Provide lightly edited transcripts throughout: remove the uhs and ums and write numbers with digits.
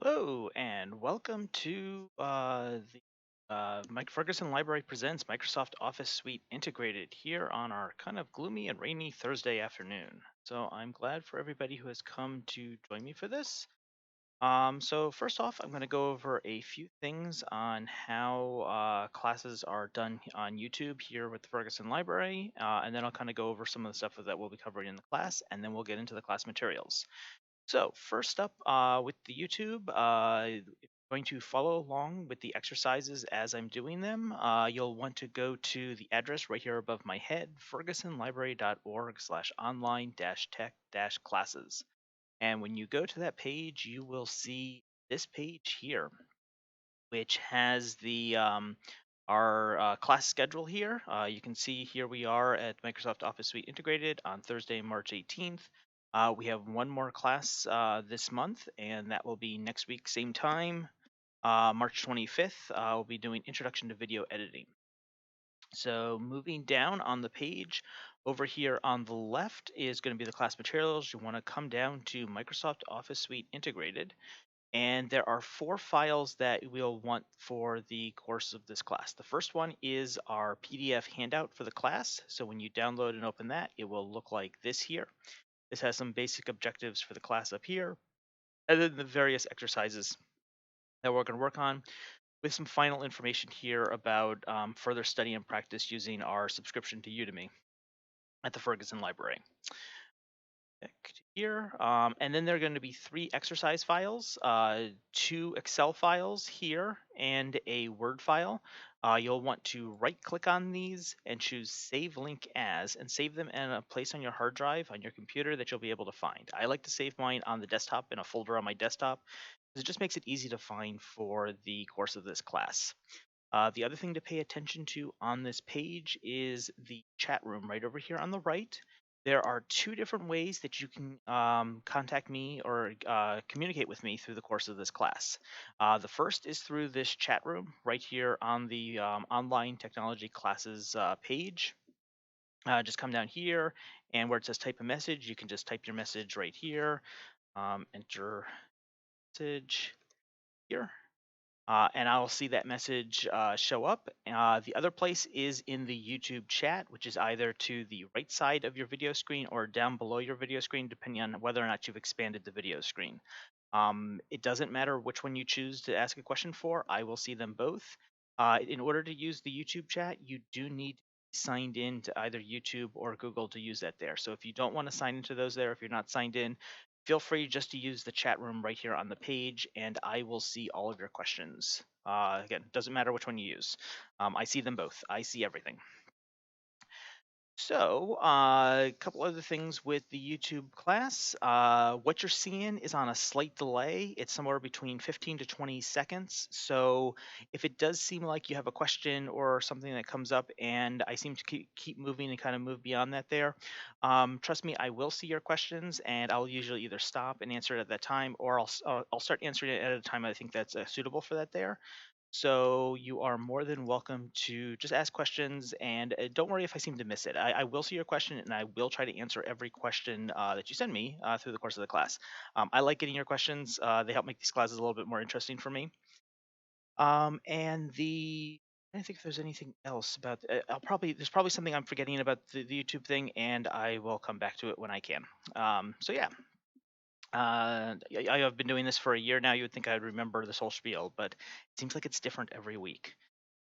Hello, and welcome to the Mike Ferguson Library Presents Microsoft Office Suite Integrated here on our kind of gloomy and rainy Thursday afternoon. So I'm glad for everybody who has come to join me for this. So first off, I'm going to go over a few things on how classes are done on YouTube here with the Ferguson Library, and then I'll kind of go over some of the stuff that we'll be covering in the class, and then we'll get into the class materials. So first up with the YouTube, if you're going to follow along with the exercises as I'm doing them, you'll want to go to the address right here above my head, fergusonlibrary.org/online-tech-classes. And when you go to that page, you will see this page here, which has the our class schedule here. You can see here we are at Microsoft Office Suite Integrated on Thursday, March 18th. We have one more class this month, and that will be next week, same time, March 25th. We'll be doing Introduction to Video Editing. So moving down on the page, over here on the left is going to be the class materials. You want to come down to Microsoft Office Suite Integrated. And there are four files that we'll want for the course of this class. The first one is our PDF handout for the class. So when you download and open that, it will look like this here. This has some basic objectives for the class up here, and then the various exercises that we're going to work on, with some final information here about further study and practice using our subscription to Udemy at the Ferguson Library. Here, and then there are going to be three exercise files, two Excel files here, and a Word file. You'll want to right-click on these and choose Save Link As, and save them in a place on your hard drive on your computer that you'll be able to find. I like to save mine on the desktop in a folder on my desktop, because it just makes it easy to find for the course of this class. The other thing to pay attention to on this page is the chat room right over here on the right. There are two different ways that you can contact me or communicate with me through the course of this class. The first is through this chat room right here on the online technology classes page. Just come down here, and where it says type a message, you can just type your message right here. Enter message here. And I'll see that message show up. The other place is in the YouTube chat, which is either to the right side of your video screen or down below your video screen, depending on whether or not you've expanded the video screen. It doesn't matter which one you choose to ask a question for. I will see them both. In order to use the YouTube chat, you do need to be signed in to either YouTube or Google to use that there. So if you don't want to sign into those there, if you're not signed in, feel free just to use the chat room right here on the page, and I will see all of your questions. Again, doesn't matter which one you use. I see them both. I see everything. So, a couple other things with the YouTube class. What you're seeing is on a slight delay. It's somewhere between 15 to 20 seconds. So, if it does seem like you have a question or something that comes up and I seem to keep moving and kind of move beyond that there, trust me, I will see your questions and I'll usually either stop and answer it at that time, or I'll start answering it at a time I think that's suitable for that there. So you are more than welcome to just ask questions, and don't worry if I seem to miss it. I will see your question, and I will try to answer every question that you send me through the course of the class. I like getting your questions. They help make these classes a little bit more interesting for me. And I don't think if there's anything else about. There's probably something I'm forgetting about the YouTube thing, and I will come back to it when I can. So yeah, I've been doing this for a year now. You would think I'd remember this whole spiel, but it seems like it's different every week.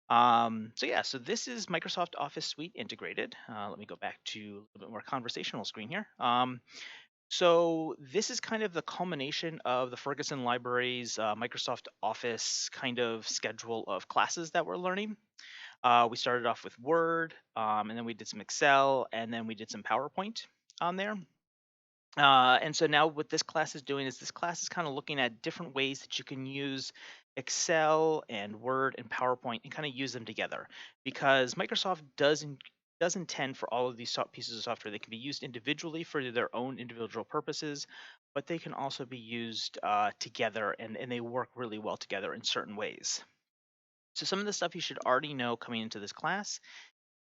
So yeah, so this is Microsoft Office Suite Integrated. Let me go back to a little bit more conversational screen here. So this is kind of the culmination of the Ferguson Library's Microsoft Office kind of schedule of classes that we're learning. We started off with Word, and then we did some Excel, and then we did some PowerPoint on there. And so now what this class is doing is this class is kind of looking at different ways that you can use Excel and Word and PowerPoint and kind of use them together, because Microsoft does intend for all of these pieces of software. They can be used individually for their own individual purposes, but they can also be used together, and they work really well together in certain ways. So some of the stuff you should already know coming into this class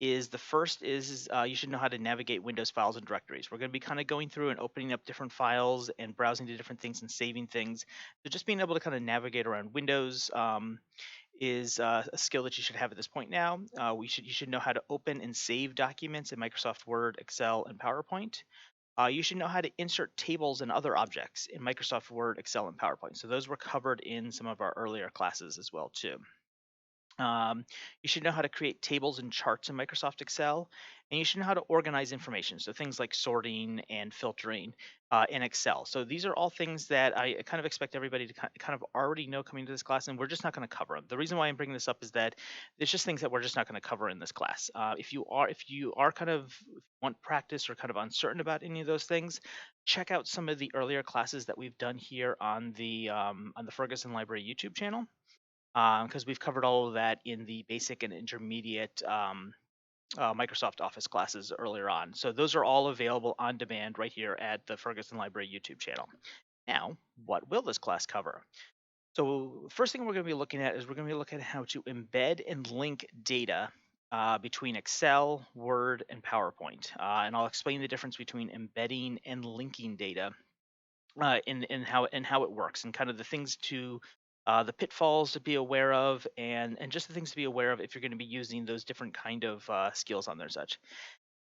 is the first is you should know how to navigate Windows files and directories. We're going to be kind of going through and opening up different files and browsing to different things and saving things. So just being able to kind of navigate around Windows is a skill that you should have at this point now. You should know how to open and save documents in Microsoft Word, Excel, and PowerPoint. You should know how to insert tables and other objects in Microsoft Word, Excel, and PowerPoint. So those were covered in some of our earlier classes as well too. You should know how to create tables and charts in Microsoft Excel, and you should know how to organize information. So things like sorting and filtering in Excel. So these are all things that I kind of expect everybody to kind of already know coming to this class, and we're just not going to cover them. The reason why I'm bringing this up is that there's just things that we're just not going to cover in this class. If you are kind of want practice or kind of uncertain about any of those things, check out some of the earlier classes that we've done here on the Ferguson Library YouTube channel, because we've covered all of that in the basic and intermediate Microsoft Office classes earlier on. So those are all available on demand right here at the Ferguson Library YouTube channel. Now, what will this class cover? So first thing we're going to be looking at is we're going to be looking at how to embed and link data between Excel, Word, and PowerPoint. And I'll explain the difference between embedding and linking data in how it works, and kind of the things to the pitfalls to be aware of, and just the things to be aware of if you're going to be using those different kind of skills on there and such.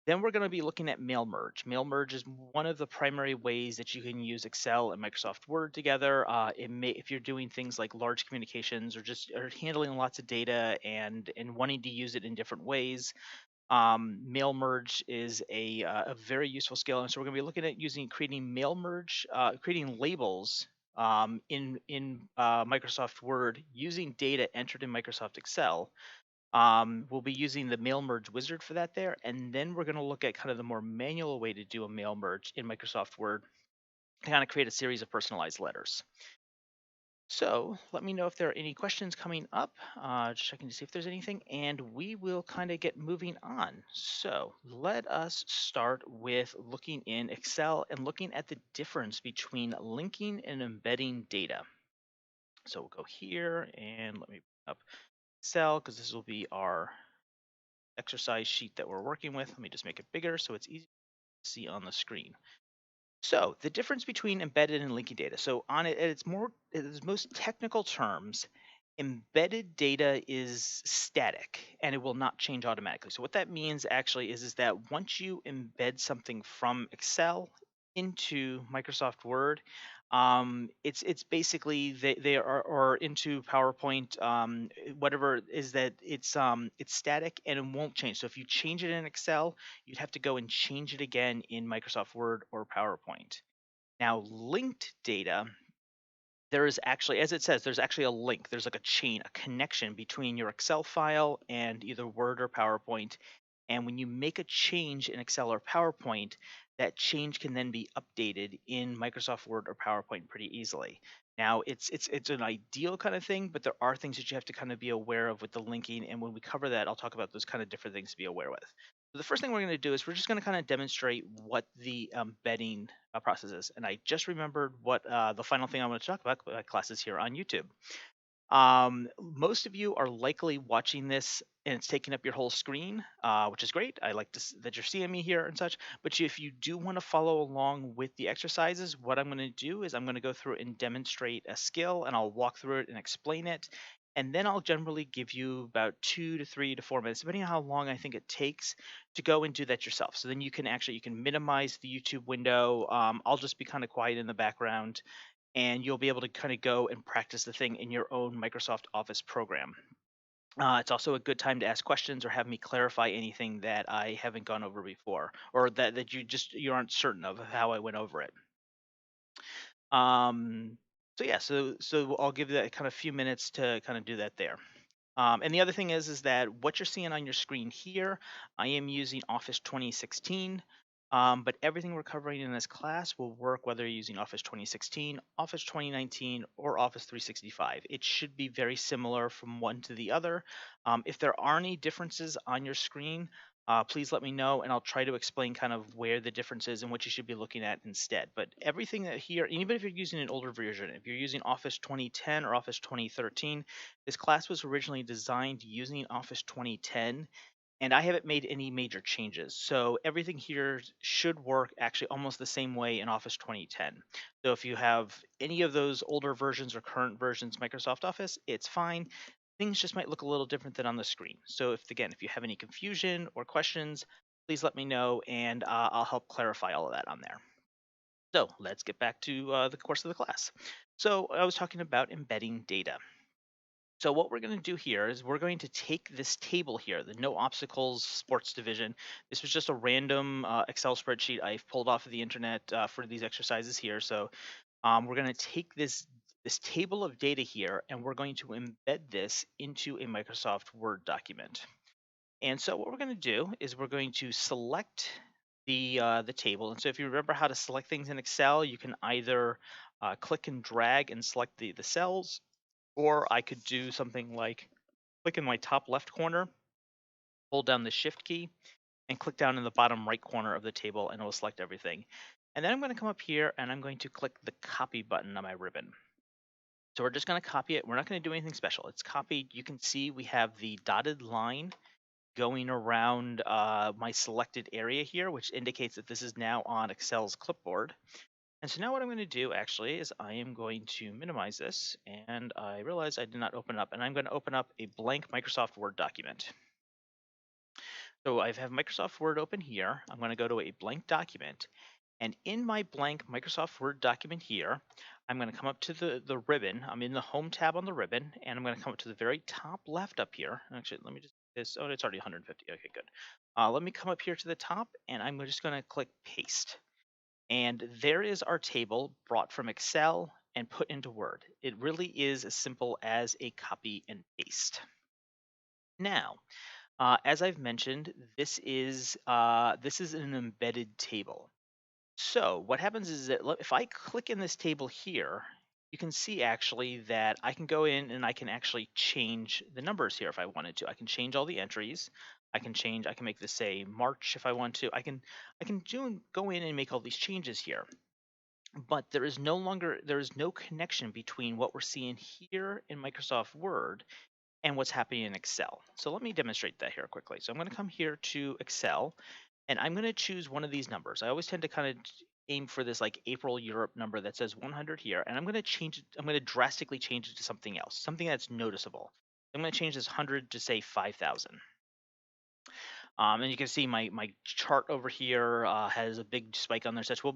Then we're going to be looking at mail merge. Mail merge is one of the primary ways that you can use Excel and Microsoft Word together. If you're doing things like large communications or handling lots of data and wanting to use it in different ways, mail merge is a very useful skill, and so we're going to be looking at creating mail merge, creating labels in Microsoft Word using data entered in Microsoft Excel. We'll be using the mail merge wizard for that there, and then we're going to look at kind of the more manual way to do a mail merge in Microsoft Word to kind of create a series of personalized letters. So let me know if there are any questions coming up, just checking to see if there's anything, and we will kind of get moving on. So let us start with looking in Excel and looking at the difference between linking and embedding data. So we'll go here and let me bring up Excel because this will be our exercise sheet that we're working with. Let me just make it bigger so it's easy to see on the screen. So the difference between embedded and linking data. So on it, at its most technical terms, embedded data is static and it will not change automatically. So what that means actually is that once you embed something from Excel into Microsoft Word, it's basically they are or into PowerPoint, whatever it is, that it's static and it won't change. So if you change it in Excel, you'd have to go and change it again in Microsoft Word or PowerPoint. Now, linked data, there is actually, as it says, there's actually a link. There's like a chain, a connection between your Excel file and either Word or PowerPoint. And when you make a change in Excel or PowerPoint, that change can then be updated in Microsoft Word or PowerPoint pretty easily. Now, it's an ideal kind of thing, but there are things that you have to kind of be aware of with the linking. And when we cover that, I'll talk about those kind of different things to be aware with. So the first thing we're going to do is we're just going to kind of demonstrate what the embedding process is. And I just remembered what the final thing I want to talk about classes here on YouTube. Most of you are likely watching this and it's taking up your whole screen, which is great. I like that you're seeing me here and such. But if you do want to follow along with the exercises, what I'm going to do is I'm going to go through and demonstrate a skill, and I'll walk through it and explain it. And then I'll generally give you about 2 to 3 to 4 minutes, depending on how long I think it takes, to go and do that yourself. So then you can minimize the YouTube window. I'll just be kind of quiet in the background, and you'll be able to kind of go and practice the thing in your own Microsoft Office program. It's also a good time to ask questions or have me clarify anything that I haven't gone over before, or that you aren't certain of how I went over it. So yeah, so I'll give that kind of few minutes to kind of do that there. And the other thing is that what you're seeing on your screen here, I am using Office 2016, but everything we're covering in this class will work whether you're using Office 2016, Office 2019, or Office 365. It should be very similar from one to the other. If there are any differences on your screen, please let me know, and I'll try to explain kind of where the difference is and what you should be looking at instead. But everything that here, even if you're using an older version, if you're using Office 2010 or Office 2013, this class was originally designed using Office 2010, and I haven't made any major changes. So everything here should work actually almost the same way in Office 2010. So if you have any of those older versions or current versions Microsoft Office, it's fine. Things just might look a little different than on the screen. So if you have any confusion or questions, please let me know, and I'll help clarify all of that on there. So let's get back to the course of the class. So I was talking about embedding data. So what we're going to do here is we're going to take this table here, the no obstacles sports division. This was just a random Excel spreadsheet I've pulled off of the internet for these exercises here. So we're going to take this table of data here, and we're going to embed this into a Microsoft Word document. And so what we're going to do is we're going to select the table. And so if you remember how to select things in Excel, you can either click and drag and select the cells, or I could do something like click in my top left corner, hold down the shift key, and click down in the bottom right corner of the table, and it will select everything. And then I'm going to come up here and I'm going to click the copy button on my ribbon. So we're just going to copy it. We're not going to do anything special. It's copied. You can see we have the dotted line going around my selected area here, which indicates that this is now on Excel's clipboard. And so now what I'm going to do actually is I am going to minimize this, and I realize I did not open up, and I'm going to open up a blank Microsoft Word document. So I have Microsoft Word open here. I'm going to go to a blank document, and in my blank Microsoft Word document here, I'm going to come up to the ribbon. I'm in the Home tab on the ribbon, and I'm going to come up to the very top left up here. Actually, let me just this. Oh, it's already 150. Okay, good. Let me come up here to the top, and I'm just going to click Paste. And there is our table brought from Excel and put into Word. It really is as simple as a copy and paste. Now, as I've mentioned, this is an embedded table. So what happens is that if I click in this table here, you can see actually that I can go in and I can actually change the numbers here if I wanted to. I can change all the entries. I can make this say March if I want to. Go in and make all these changes here. But there is no connection between what we're seeing here in Microsoft Word and what's happening in Excel. So let me demonstrate that here quickly. So I'm going to come here to Excel, and I'm going to choose one of these numbers. I always tend to kind of aim for this like April Europe number that says 100 here, and I'm going to change it. I'm going to drastically change it to something else, something that's noticeable. I'm going to change this 100 to say 5,000. And you can see my chart over here has a big spike on there. So we'll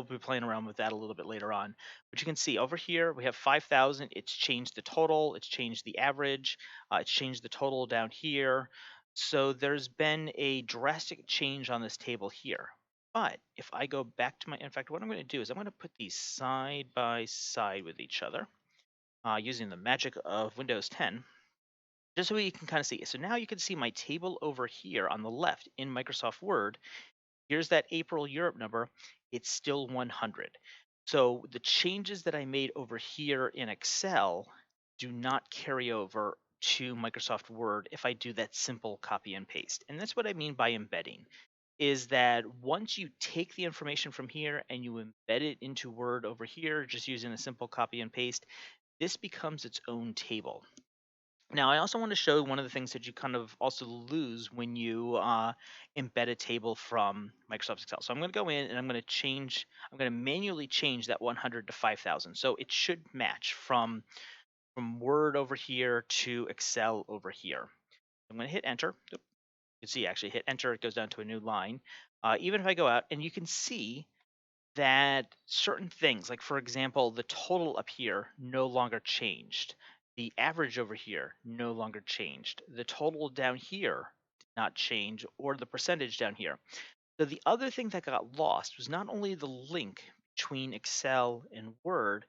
be playing around with that a little bit later on. But you can see over here we have 5,000. It's changed the total. It's changed the average. It's changed the total down here. So there's been a drastic change on this table here. But if I go back to in fact, what I'm going to do is I'm going to put these side by side with each other using the magic of Windows 10, just so you can kind of see. So now you can see my table over here on the left in Microsoft Word. Here's that April Europe number. It's still 100. So the changes that I made over here in Excel do not carry over to Microsoft Word if I do that simple copy and paste. And that's what I mean by embedding, is that once you take the information from here and you embed it into Word over here, just using a simple copy and paste, this becomes its own table. Now, I also want to show one of the things that you kind of also lose when you embed a table from Microsoft Excel. So I'm going to go in and I'm going to manually change that 100 to 5,000. So it should match from Word over here to Excel over here. I'm going to hit enter. You can see actually hit enter, it goes down to a new line. Even if I go out, and you can see that certain things, like for example, the total up here no longer changed. The average over here no longer changed. The total down here did not change, or the percentage down here. So the other thing that got lost was not only the link between Excel and Word,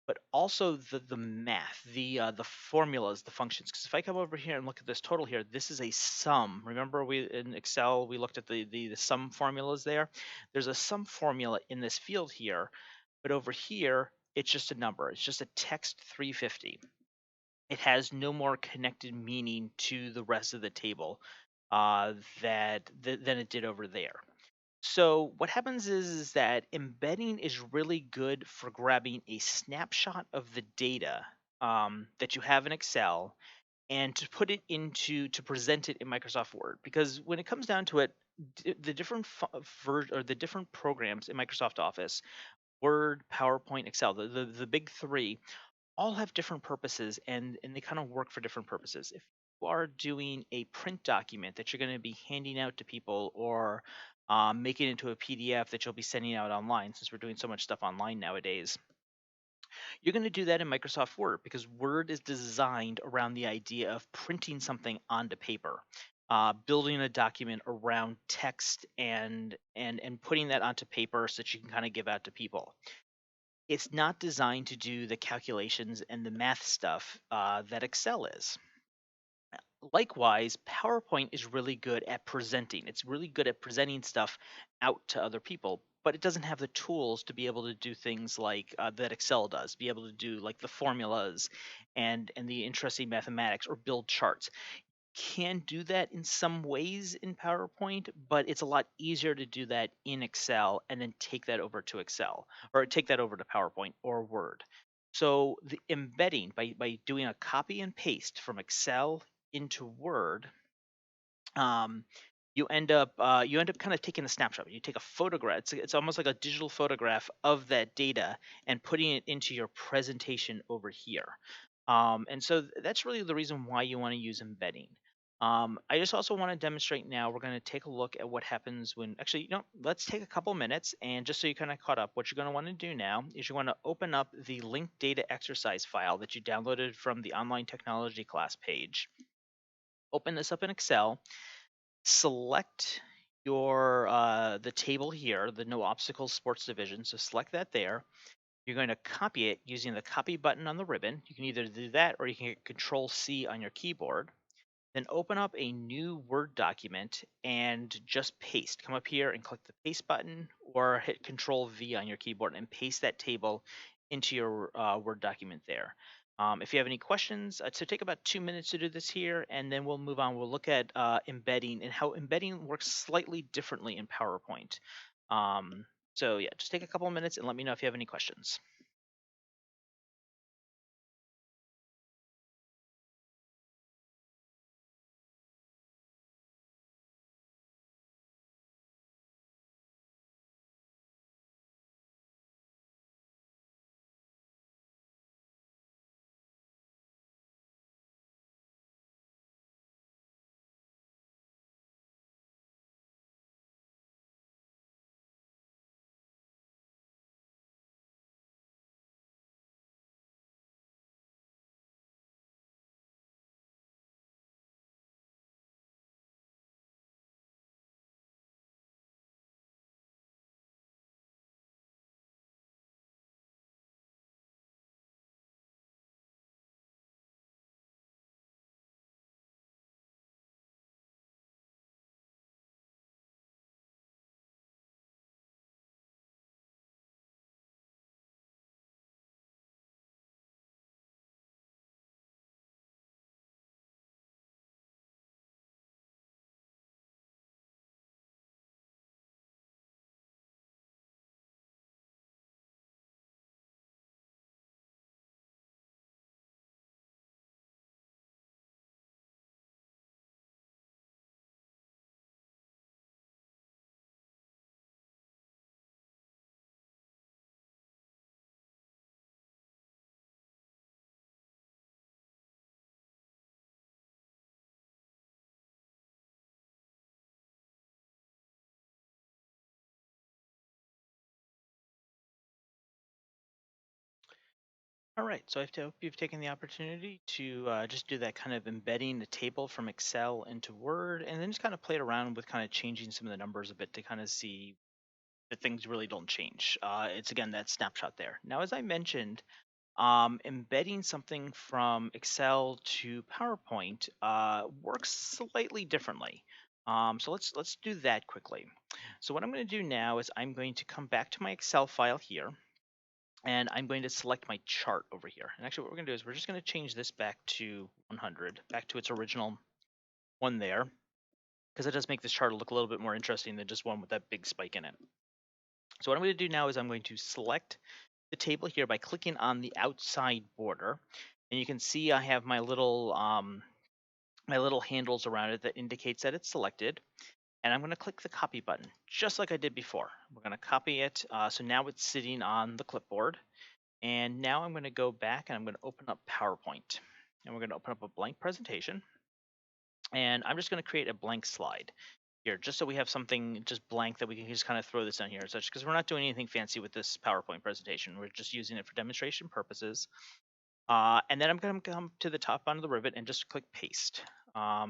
but also the math, the formulas, the functions. Because if I come over here and look at this total here, this is a sum. Remember, we in Excel we looked at the sum formulas there. There's a sum formula in this field here, but over here it's just a number. It's just a text 350. It has no more connected meaning to the rest of the table than it did over there. So what happens is that embedding is really good for grabbing a snapshot of the data that you have in Excel and to put it into to present it in Microsoft Word. Because when it comes down to it, the different or the different programs in Microsoft Office, Word, PowerPoint, Excel, the big three, all have different purposes, and they kind of work for different purposes. If you are doing a print document that you're going to be handing out to people, or making it into a PDF that you'll be sending out online, since we're doing so much stuff online nowadays, you're going to do that in Microsoft Word, because Word is designed around the idea of printing something onto paper, building a document around text, and putting that onto paper so that you can kind of give out to people. It's not designed to do the calculations and the math stuff that Excel is. Likewise, PowerPoint is really good at presenting. It's really good at presenting stuff out to other people, but it doesn't have the tools to be able to do things like that Excel does, be able to do like the formulas and the interesting mathematics, or build charts. Can do that in some ways in PowerPoint, but it's a lot easier to do that in Excel and then take that over to Excel, or take that over to PowerPoint or Word. So the embedding, by doing a copy and paste from Excel into Word, um, you end up kind of taking a snapshot. You take a photograph. It's almost like a digital photograph of that data and putting it into your presentation over here. And so that's really the reason why you want to use embedding. I just also want to demonstrate now. We're going to take a look at what happens when actually, let's take a couple minutes, and just so you kind of caught up, what you're going to want to do now is you want to open up the linked data exercise file that you downloaded from the online technology class page. Open this up in Excel. Select your the table here, the no obstacles sports division. So select that there. You're going to copy it using the copy button on the ribbon. You can either do that, or you can hit Control C on your keyboard. Then open up a new Word document and just paste. Come up here and click the paste button, or hit Control V on your keyboard and paste that table into your Word document there. If you have any questions, so take about 2 minutes to do this here, and then we'll move on. We'll look at embedding and how embedding works slightly differently in PowerPoint. So yeah, just take a couple of minutes and let me know if you have any questions. All right, so I hope you've taken the opportunity to just do that kind of embedding the table from Excel into Word, and then just kind of played around with kind of changing some of the numbers a bit to kind of see that things really don't change. It's again that snapshot there. Now, as I mentioned, embedding something from Excel to PowerPoint works slightly differently. So let's do that quickly. So what I'm going to do now is I'm going to come back to my Excel file here, and I'm going to select my chart over here. And actually what we're going to do is we're just going to change this back to 100, back to its original one there, because it does make this chart look a little bit more interesting than just one with that big spike in it. So what I'm going to do now is I'm going to select the table here by clicking on the outside border. And you can see I have my little my little handles around it that indicates that it's selected. And I'm going to click the copy button, just like I did before. We're going to copy it. So now it's sitting on the clipboard. And now I'm going to go back and I'm going to open up PowerPoint. And we're going to open up a blank presentation. And I'm just going to create a blank slide here, just so we have something just blank that we can just kind of throw this on here, such because we're not doing anything fancy with this PowerPoint presentation. We're just using it for demonstration purposes. And then I'm going to come to the top onto the rivet and just click paste.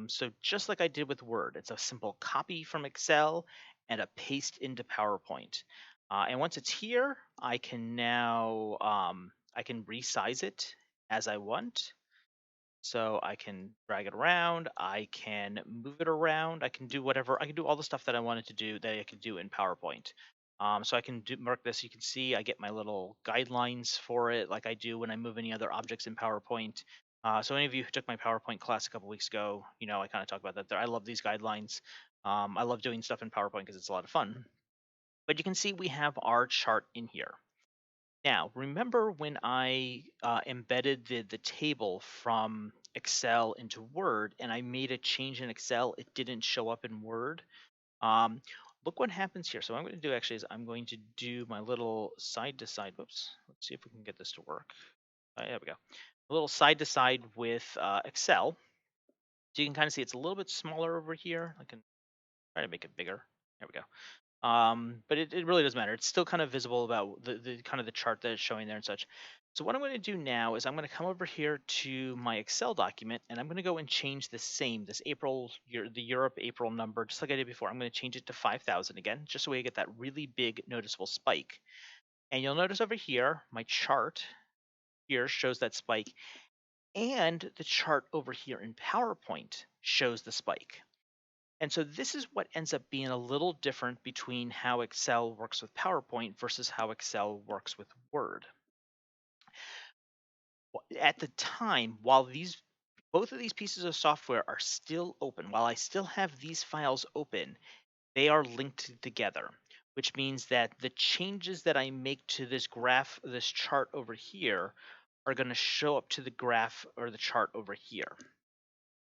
So just like I did with Word, it's a simple copy from Excel and a paste into PowerPoint. And once it's here, I can now I can resize it as I want. So I can drag it around, I can move it around, I can do whatever, I can do all the stuff that I wanted to do that I could do in PowerPoint. So I can mark this, you can see I get my little guidelines for it like I do when I move any other objects in PowerPoint. So any of you who took my PowerPoint class a couple weeks ago, you know, I kind of talked about that there. I love these guidelines. I love doing stuff in PowerPoint because it's a lot of fun. But you can see we have our chart in here. Now, remember when I embedded the table from Excel into Word and I made a change in Excel, it didn't show up in Word. Um, Look what happens here. So what I'm going to do actually is I'm going to do my little side to side. Whoops. Let's see if we can get this to work. There we go. A little side to side with Excel. So you can kind of see it's a little bit smaller over here. I can try to make it bigger. There we go. But it really doesn't matter. It's still kind of visible about the kind of the chart that it's showing there and such. So what I'm going to do now is I'm going to come over here to my Excel document and I'm going to go and change this April, the Europe April number, just like I did before. I'm going to change it to 5,000 again, just so we get that really big noticeable spike. And you'll notice over here, my chart here shows that spike, and the chart over here in PowerPoint shows the spike. And so this is what ends up being a little different between how Excel works with PowerPoint versus how Excel works with Word. At the time, while both of these pieces of software are still open, while I still have these files open, they are linked together, which means that the changes that I make to this graph, this chart over here, are going to show up to the graph or the chart over here.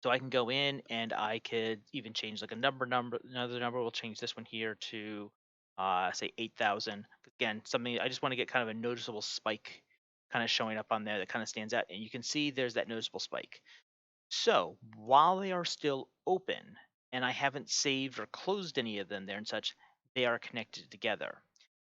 So I can go in and I could even change like another number. We'll change this one here to say 8,000. Again, something I just want to get kind of a noticeable spike kind of showing up on there that kind of stands out. And you can see there's that noticeable spike. So while they are still open and I haven't saved or closed any of them there and such, they are connected together.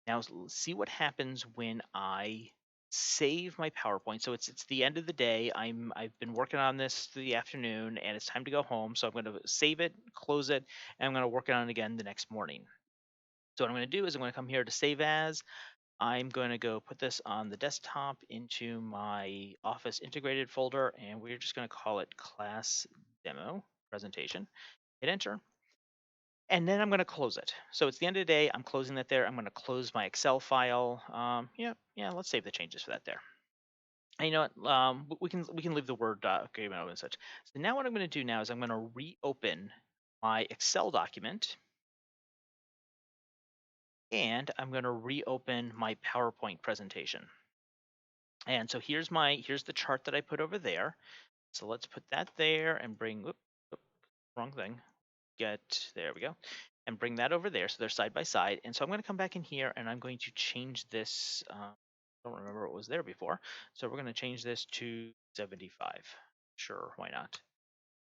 Now see what happens when I save my PowerPoint. So it's the end of the day. I've been working on this through the afternoon and it's time to go home. So I'm going to save it, close it, and I'm going to work on it again the next morning. So what I'm going to do is I'm going to come here to save as. I'm going to go put this on the desktop into my Office integrated folder, and we're just going to call it class demo presentation. Hit enter. And then I'm going to close it. So it's the end of the day. I'm closing that there. I'm going to close my Excel file. Yeah. Let's save the changes for that there. And you know what? We can leave the Word document open and such. So now what I'm going to do now is I'm going to reopen my Excel document, and I'm going to reopen my PowerPoint presentation. And so here's the chart that I put over there. So let's put that there and bring. Wrong thing. There we go, and bring that over there so they're side by side. And so I'm going to come back in here and I'm going to change this. I don't remember what was there before, so we're going to change this to 75. Sure, why not?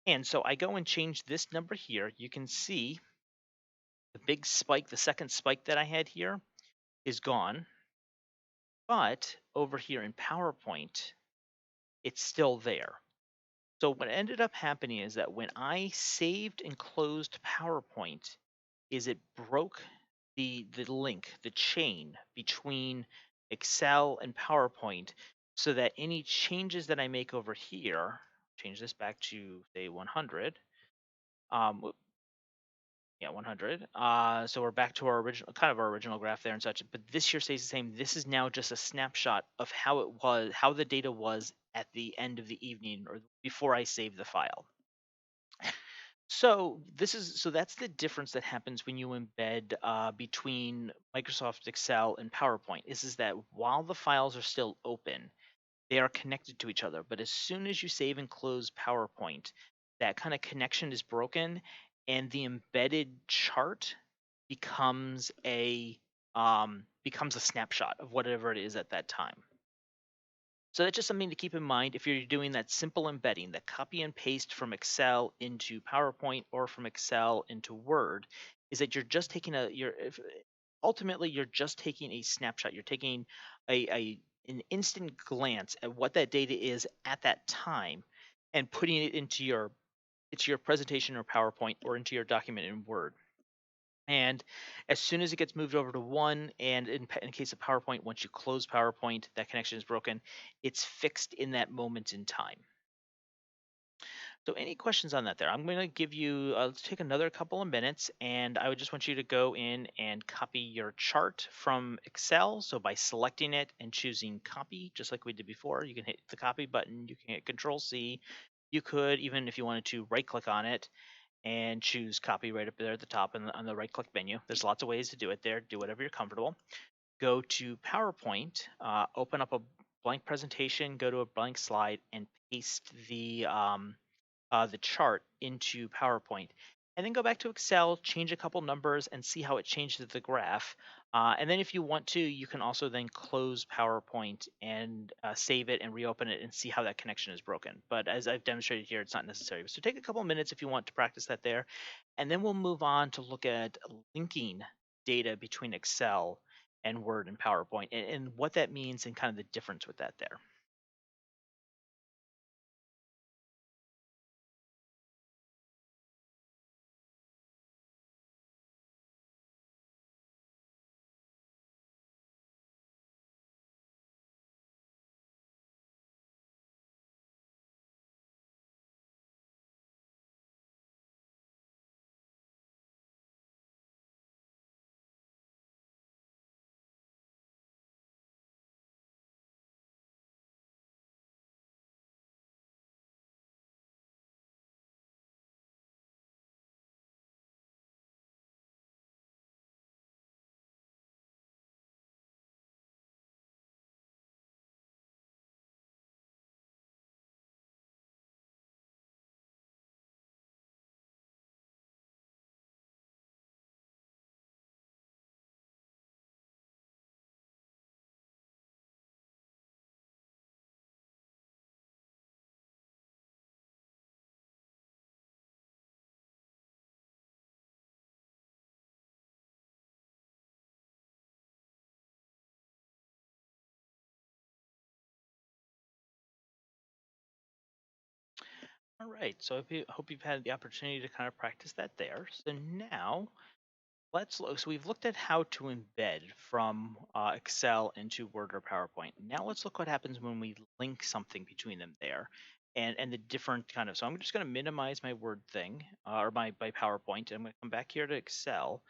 And so I go and change this number here. You can see the big spike, the second spike that I had here is gone, but over here in PowerPoint, it's still there. So what ended up happening is that when I saved and closed PowerPoint, is it broke the link, the chain between Excel and PowerPoint, so that any changes that I make over here, change this back to say 100, 100. So we're back to our original graph there and such. But this here stays the same. This is now just a snapshot of how the data was at the end of the evening or before I saved the file. So that's the difference that happens when you embed between Microsoft Excel and PowerPoint. Is that while the files are still open, they are connected to each other. But as soon as you save and close PowerPoint, that kind of connection is broken, and the embedded chart becomes a snapshot of whatever it is at that time. So that's just something to keep in mind if you're doing that simple embedding, that copy and paste from Excel into PowerPoint or from Excel into Word, is that you're just taking ultimately you're just taking a snapshot. You're taking an instant glance at what that data is at that time and putting it into your presentation or PowerPoint or into your document in Word. And as soon as it gets moved over to one, and in case of PowerPoint, once you close PowerPoint, that connection is broken, it's fixed in that moment in time. So any questions on that there? I'm going to give you, let's take another couple of minutes, and I would just want you to go in and copy your chart from Excel. So by selecting it and choosing copy, just like we did before, you can hit the copy button, you can hit Control C. You could, even if you wanted to, right click on it and choose copy right up there at the top on the right click menu. There's lots of ways to do it there. Do whatever you're comfortable. Go to PowerPoint, open up a blank presentation, go to a blank slide, and paste the chart into PowerPoint. And then go back to Excel, change a couple numbers, and see how it changes the graph. And then if you want to, you can also then close PowerPoint and save it and reopen it and see how that connection is broken. But as I've demonstrated here, it's not necessary. So take a couple minutes if you want to practice that there. And then we'll move on to look at linking data between Excel and Word and PowerPoint and what that means and kind of the difference with that there. All right, so I hope you've had the opportunity to kind of practice that there. So now let's look. So we've looked at how to embed from Excel into Word or PowerPoint. Now let's look what happens when we link something between them there, and the different kind of. So I'm just going to minimize my Word thing or my PowerPoint. I'm going to come back here to Excel,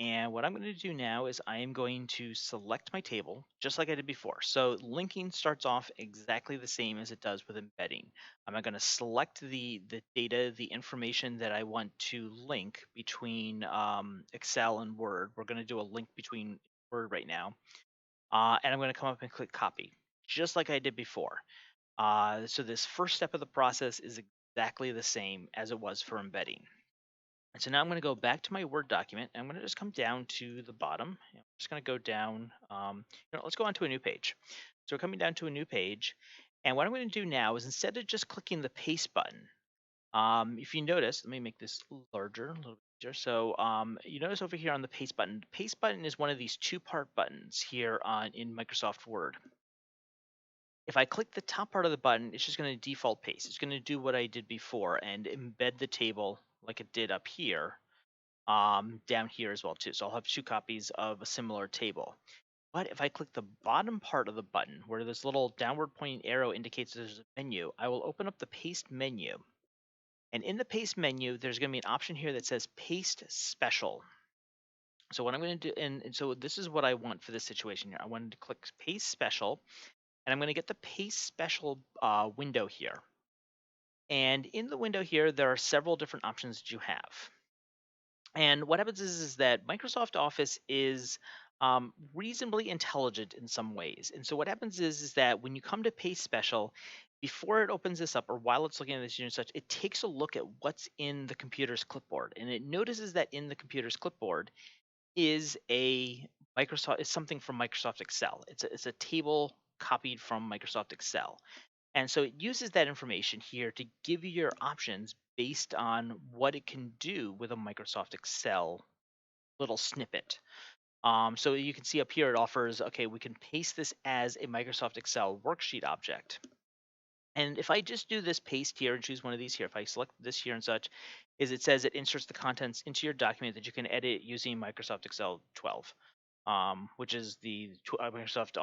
and what I'm going to do now is I am going to select my table just like I did before. So linking starts off exactly the same as it does with embedding. I'm going to select the data, the information that I want to link between Excel and Word. We're going to do a link between Word right now. And I'm going to come up and click copy, just like I did before. So this first step of the process is exactly the same as it was for embedding. And so now I'm going to go back to my Word document. And I'm going to just come down to the bottom. I'm just going to go down. Let's go on to a new page. So we're coming down to a new page. And what I'm going to do now is instead of just clicking the paste button, if you notice, let me make this larger, a little bit easier. So you notice over here on the paste button, the paste button is one of these two-part buttons here in Microsoft Word. If I click the top part of the button, it's just going to default paste. It's going to do what I did before and embed the table like it did up here down here as well too. So I'll have two copies of a similar table. But if I click the bottom part of the button where this little downward pointing arrow indicates there's a menu, I will open up the paste menu. And in the paste menu, there's going to be an option here that says paste special. So what I'm going to do, and so this is what I want for this situation here. I wanted to click paste special, and I'm going to get the paste special window here. And in the window here, there are several different options that you have. And what happens is that Microsoft Office is reasonably intelligent in some ways. And so what happens is that when you come to paste special, before it opens this up or while it's looking at this unit such, it takes a look at what's in the computer's clipboard. And it notices that in the computer's clipboard is a Microsoft is something from Microsoft Excel. It's a table copied from Microsoft Excel. And so it uses that information here to give you your options based on what it can do with a Microsoft Excel little snippet. So you can see up here it offers, okay, we can paste this as a Microsoft Excel worksheet object. And if I just do this paste here and choose one of these here, if I select this here and such, is it says it inserts the contents into your document that you can edit using Microsoft Excel 12, which is the Microsoft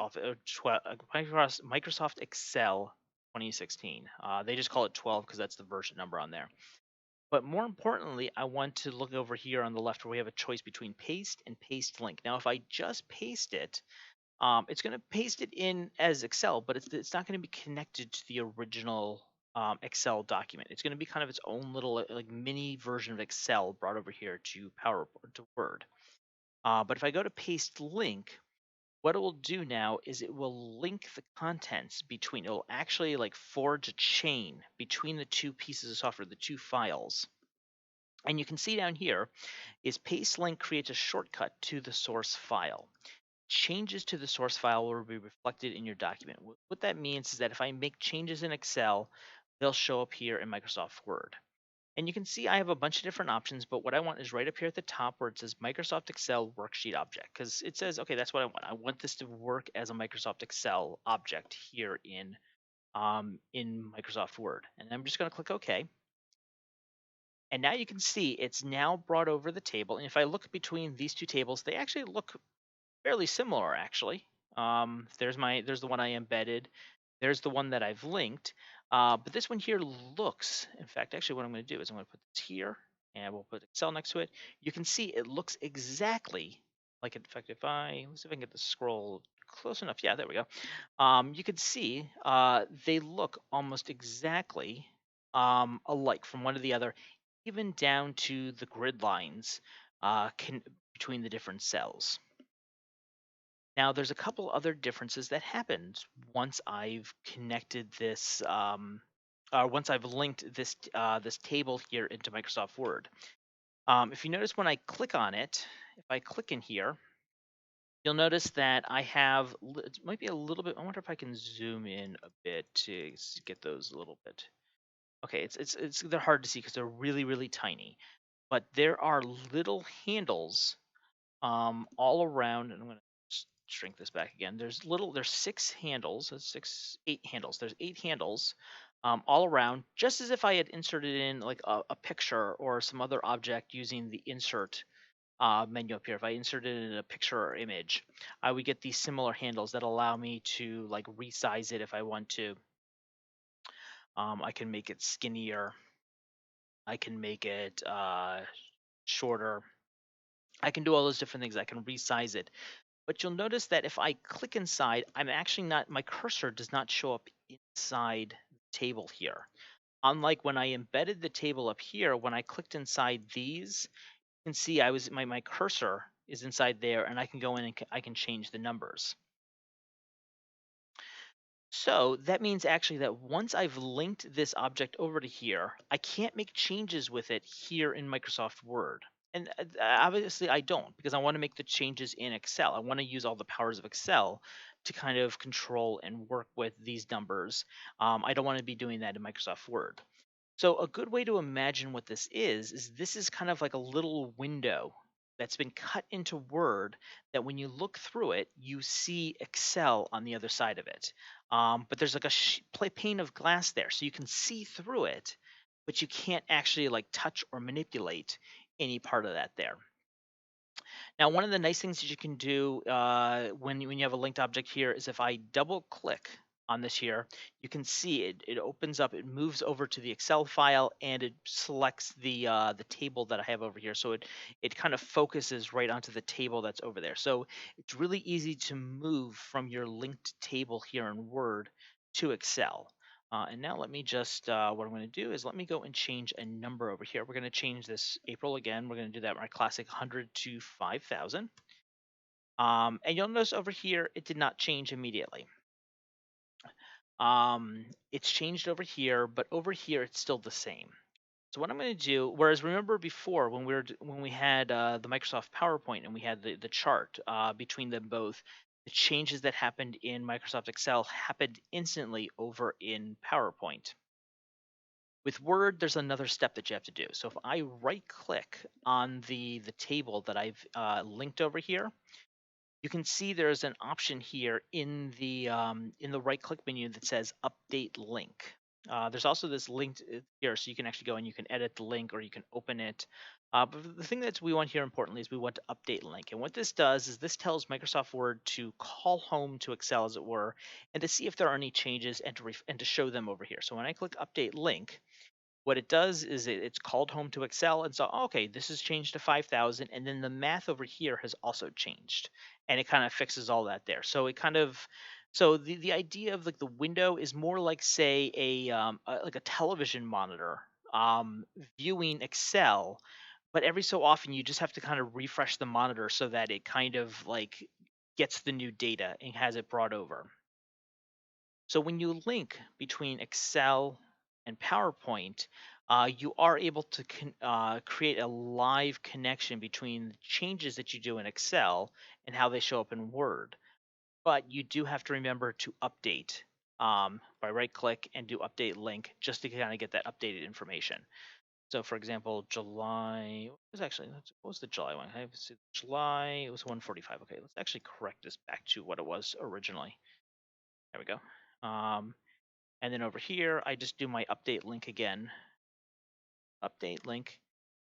Excel 2016. They just call it 12 because that's the version number on there. But more importantly, I want to look over here on the left where we have a choice between paste and paste link. Now, if I just paste it, it's going to paste it in as Excel, but it's not going to be connected to the original Excel document. It's going to be kind of its own little like mini version of Excel brought over here to Word. But if I go to paste link, what it will do now is it will link the contents between. It will actually like forge a chain between the two pieces of software, the two files. And you can see down here is paste link creates a shortcut to the source file. Changes to the source file will be reflected in your document. What that means is that if I make changes in Excel, they'll show up here in Microsoft Word. And you can see I have a bunch of different options, but what I want is right up here at the top where it says Microsoft Excel worksheet object, because it says, okay, that's what I want. I want this to work as a Microsoft Excel object here in Microsoft Word. And I'm just going to click OK. And now you can see it's now brought over the table. And if I look between these two tables, they actually look fairly similar, actually. There's the one I embedded. There's the one that I've linked. But this one here looks, in fact, actually what I'm going to do is I'm going to put this here and we'll put Excel next to it. You can see it looks exactly like it. In fact, let's see if I can get the scroll close enough. Yeah, there we go. You can see they look almost exactly alike from one to the other, even down to the grid lines between the different cells. Now, there's a couple other differences that happened once I've connected this, or once I've linked this table here into Microsoft Word. If you notice when I click on it, if I click in here, you'll notice that I have, it might be a little bit, I wonder if I can zoom in a bit to get those a little bit. Okay, they're hard to see because they're really, really tiny, but there are little handles all around, and I'm going to shrink this back again. There's 6 handles, 8 handles. There's 8 handles all around, just as if I had inserted in like a picture or some other object using the insert menu up here. If I inserted in a picture or image, I would get these similar handles that allow me to like resize it if I want to. I can make it skinnier. I can make it shorter. I can do all those different things. I can resize it. But you'll notice that if I click inside, my cursor does not show up inside the table here. Unlike when I embedded the table up here, when I clicked inside these, you can see my cursor is inside there and I can go in and I can change the numbers. So that means actually that once I've linked this object over to here, I can't make changes with it here in Microsoft Word. And obviously I don't, because I want to make the changes in Excel. I want to use all the powers of Excel to kind of control and work with these numbers. I don't want to be doing that in Microsoft Word. So a good way to imagine what this is this is kind of like a little window that's been cut into Word that when you look through it, you see Excel on the other side of it. But there's like a pane of glass there, so you can see through it, but you can't actually like touch or manipulate any part of that there. Now, one of the nice things that you can do when you have a linked object here is if I double click on this here, you can see it opens up, it moves over to the Excel file, and it selects the table that I have over here. So it kind of focuses right onto the table that's over there. So it's really easy to move from your linked table here in Word to Excel. And now let me just, what I'm going to do is let me go and change a number over here. We're going to change this April again. We're going to do that my classic 100 to 5,000. And you'll notice over here, it did not change immediately. It's changed over here, but over here, it's still the same. So what I'm going to do, whereas remember before when when we had the Microsoft PowerPoint and we had the chart between them both, the changes that happened in Microsoft Excel happened instantly over in PowerPoint. With Word, there's another step that you have to do. So if I right click on the table that I've linked over here, you can see there's an option here in the right click menu that says update link. There's also this link here, so you can actually go and you can edit the link or you can open it. But the thing that we want here importantly is we want to update link. And what this does is this tells Microsoft Word to call home to Excel, as it were, and to see if there are any changes and to show them over here. So when I click update link, what it does is it's called home to Excel, and so okay, this has changed to 5,000, and then the math over here has also changed, and it kind of fixes all that there. So it kind of so the idea of like the window is more like say like a television monitor um, viewing Excel, but every so often you just have to kind of refresh the monitor so that it kind of like gets the new data and has it brought over. So when you link between Excel and PowerPoint, you are able to create a live connection between the changes that you do in Excel and how they show up in Word. But you do have to remember to update by right click and do update link just to kind of get that updated information. So for example, July what was actually what was the July one? I have to see July, it was 145. Okay, let's actually correct this back to what it was originally. There we go. And then over here, I just do my update link again. Update link,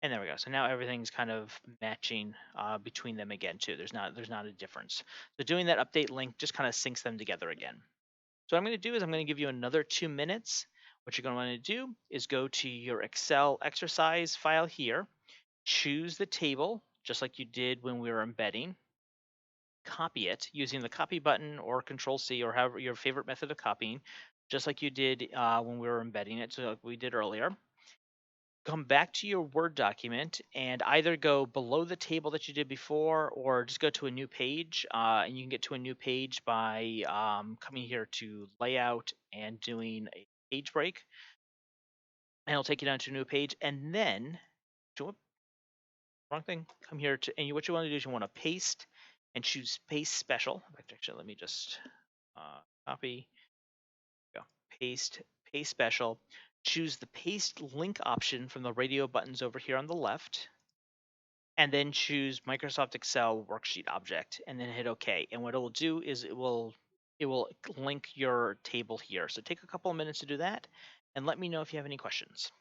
and there we go. So now everything's kind of matching between them again too. There's not a difference. So doing that update link just kind of syncs them together again. So what I'm going to do is I'm going to give you another 2 minutes. What you're going to want to do is go to your Excel exercise file here, choose the table just like you did when we were embedding, copy it using the copy button or Control C or however your favorite method of copying, just like you did when we were embedding it, so like we did earlier. Come back to your Word document and either go below the table that you did before or just go to a new page. And you can get to a new page by coming here to Layout and doing a page break. And it'll take you down to a new page. And then, wrong thing, come here to, and what you want to do is you want to paste and choose Paste Special. Actually, let me just copy, go, paste special. Choose the paste link option from the radio buttons over here on the left, and then choose Microsoft Excel worksheet object, and then hit OK. And what it will do is it will link your table here. So take a couple of minutes to do that, and let me know if you have any questions.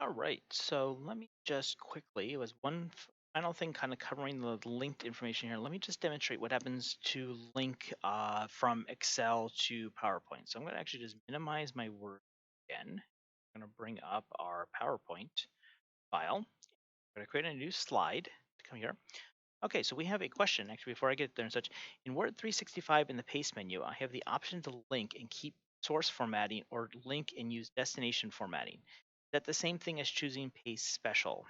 All right, so let me just quickly, it was one final thing kind of covering the linked information here. Let me just demonstrate what happens to link from Excel to PowerPoint. So I'm going to actually just minimize my Word again. I'm going to bring up our PowerPoint file. I'm going to create a new slide to come here. Okay, so we have a question actually before I get there and such. In Word 365 in the paste menu, I have the option to link and keep source formatting or link and use destination formatting. Is that the same thing as choosing paste special?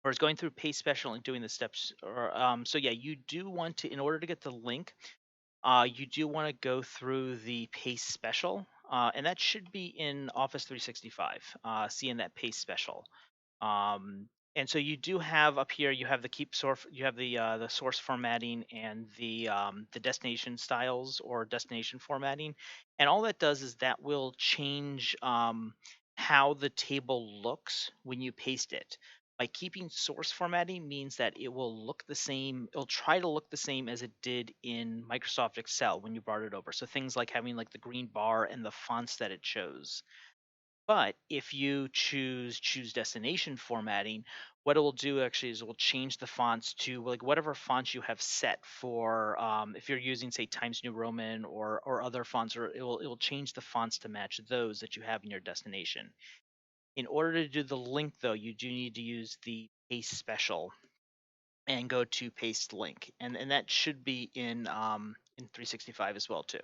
Or is going through paste special and doing the steps? Or so yeah, you do want to, in order to get the link, you do want to go through the paste special, and that should be in Office 365. Seeing that paste special. Um, and so you do have up here, you have the keep source, you have the source formatting and the destination styles or destination formatting, and all that does is that will change how the table looks when you paste it. By keeping source formatting means that it will look the same, it'll try to look the same as it did in Microsoft Excel when you brought it over. So things like having like the green bar and the fonts that it chose. But if you choose destination formatting, what it will do actually is it will change the fonts to like whatever fonts you have set for. If you're using say Times New Roman or other fonts, or it will change the fonts to match those that you have in your destination. In order to do the link though, you do need to use the paste special and go to paste link, and that should be in 365 as well too.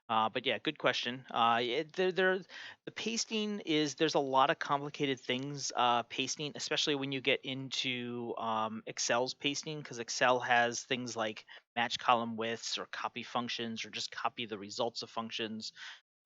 But yeah, good question. The pasting is there's a lot of complicated things pasting, especially when you get into Excel's pasting, because Excel has things like match column widths or copy functions or just copy the results of functions.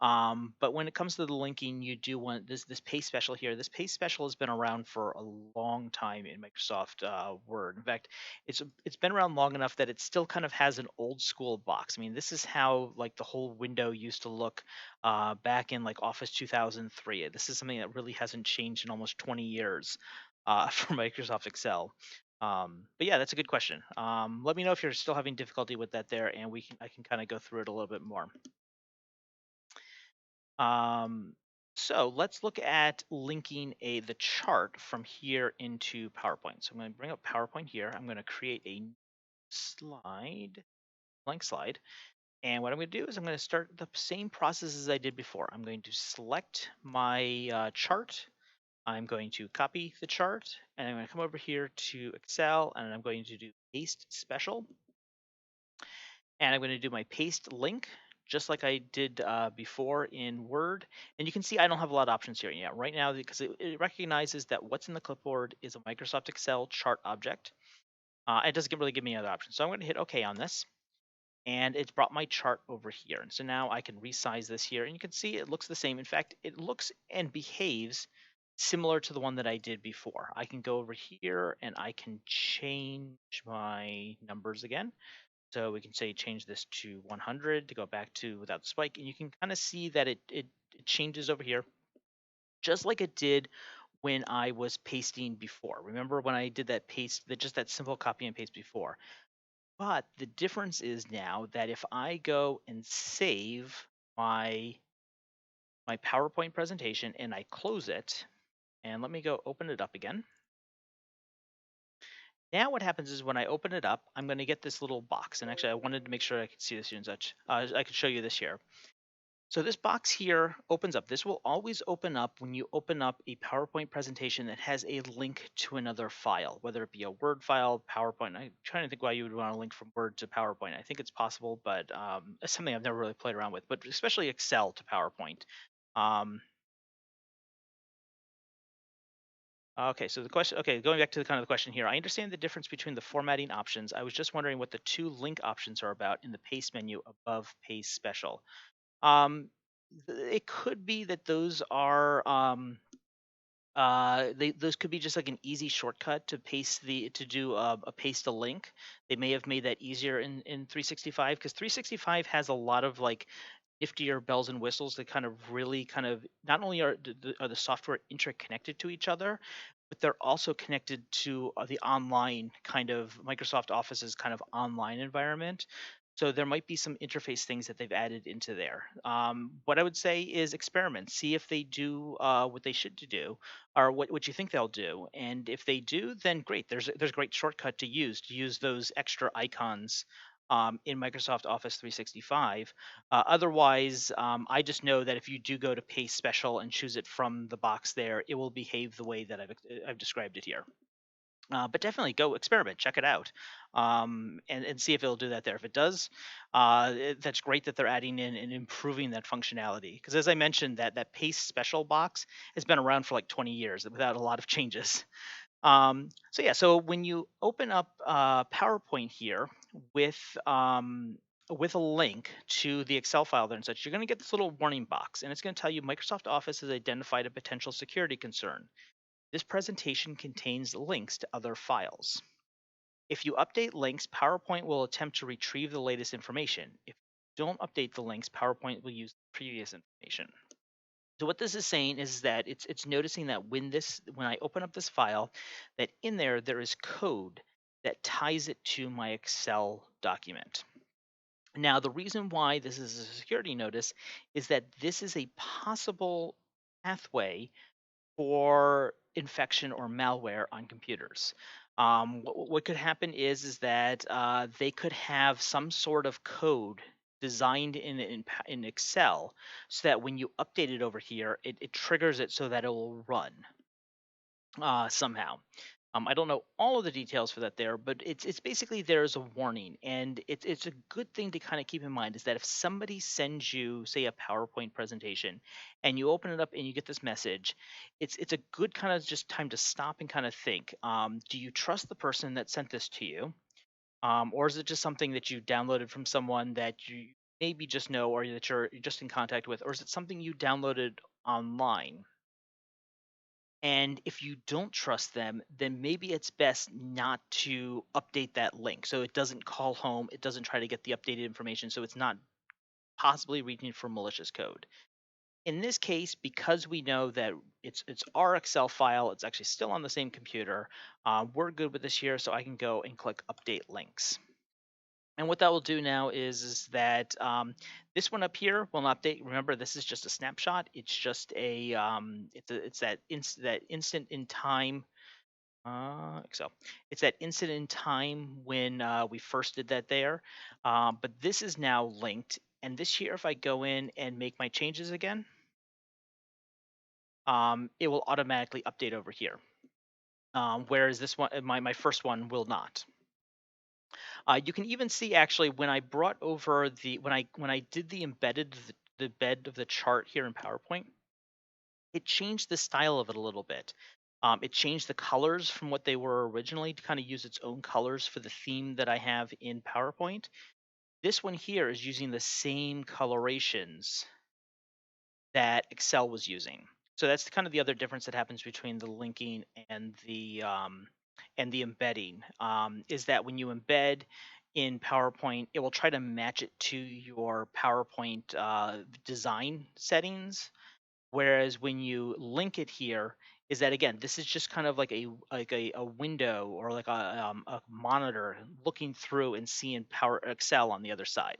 But when it comes to the linking, you do want this paste special here. This paste special has been around for a long time in Microsoft Word. In fact, it's been around long enough that it still kind of has an old school box. I mean, this is how like the whole window used to look back in like Office 2003. This is something that really hasn't changed in almost 20 years for Microsoft Excel. But yeah, that's a good question. Let me know if you're still having difficulty with that there, and I can kind of go through it a little bit more. Um, so let's look at linking the chart from here into PowerPoint. So I'm going to bring up PowerPoint here. I'm going to create a slide, blank slide. And what I'm going to do is I'm going to start the same process as I did before. I'm going to select my chart. I'm going to copy the chart, and I'm going to come over here to Excel, and I'm going to do paste special. And I'm going to do my paste link just like I did before in Word. And you can see I don't have a lot of options here yet right now because it recognizes that what's in the clipboard is a Microsoft Excel chart object. It doesn't really give me other options. So I'm going to hit OK on this. And it's brought my chart over here. And so now I can resize this here. And you can see it looks the same. In fact, it looks and behaves similar to the one that I did before. I can go over here and I can change my numbers again. So we can say change this to 100 to go back to without the spike. And you can kind of see that it changes over here, just like it did when I was pasting before. Remember when I did that paste, just that simple copy and paste before. But the difference is now that if I go and save my PowerPoint presentation and I close it, and let me go open it up again. Now what happens is when I open it up, I'm going to get this little box. And actually, I wanted to make sure I could see this here and such. I could show you this here. So this box here opens up. This will always open up when you open up a PowerPoint presentation that has a link to another file, whether it be a Word file, PowerPoint. I'm trying to think why you would want to link from Word to PowerPoint. I think it's possible, but it's something I've never really played around with, but especially Excel to PowerPoint. Okay, so the question, okay, going back to the kind of the question here, I understand the difference between the formatting options. I was just wondering what the two link options are about in the paste menu above paste special. It could be that those are those could be just like an easy shortcut to do a paste a link. They may have made that easier in 365 because 365 has a lot of like niftier bells and whistles that kind of really kind of not only are the software interconnected to each other, but they're also connected to the online kind of Microsoft Office's kind of online environment. So there might be some interface things that they've added into there. What I would say is experiment, see if they do what they should do, or what you think they'll do. And if they do, then great. There's a great shortcut to use those extra icons in Microsoft Office 365. Otherwise, I just know that if you do go to Paste Special and choose it from the box there, it will behave the way that I've described it here. But definitely go experiment, check it out, and see if it'll do that there. If it does, that's great that they're adding in and improving that functionality. Because as I mentioned, that Paste Special box has been around for like 20 years without a lot of changes. So yeah, so when you open up PowerPoint here with with a link to the Excel file there and such, you're going to get this little warning box, and it's going to tell you Microsoft Office has identified a potential security concern. This presentation contains links to other files. If you update links, PowerPoint will attempt to retrieve the latest information. If you don't update the links, PowerPoint will use the previous information. So what this is saying is that it's noticing that when I open up this file, that in there is code that ties it to my Excel document. Now, the reason why this is a security notice is that this is a possible pathway for infection or malware on computers. What could happen is that they could have some sort of code designed in Excel so that when you update it over here, it triggers it so that it will run somehow. I don't know all of the details for that there, but it's basically there's a warning, and it's a good thing to kind of keep in mind is that if somebody sends you, say, a PowerPoint presentation, and you open it up and you get this message, it's a good kind of just time to stop and kind of think. Do you trust the person that sent this to you, or is it just something that you downloaded from someone that you maybe just know or that you're just in contact with, or is it something you downloaded online? And if you don't trust them, then maybe it's best not to update that link. So it doesn't call home, it doesn't try to get the updated information, so it's not possibly reading from malicious code. In this case, because we know that it's our Excel file, it's actually still on the same computer, we're good with this here, so I can go and click Update Links. And what that will do now is that this one up here will not update. Remember, this is just a snapshot. It's just it's that instant in time. Excel. It's that instant in time when we first did that there. But this is now linked. And this here, if I go in and make my changes again, it will automatically update over here. Whereas this one, my first one will not. You can even see actually when I brought over when I did the embedded the bed of the chart here in PowerPoint, it changed the style of it a little bit. It changed the colors from what they were originally to kind of use its own colors for the theme that I have in PowerPoint. This one here is using the same colorations that Excel was using. So that's kind of the other difference that happens between the linking and the embedding. Is that when you embed in PowerPoint, it will try to match it to your PowerPoint design settings. Whereas when you link it here, is that again, this is just kind of like a window or like a monitor looking through and seeing Power Excel on the other side.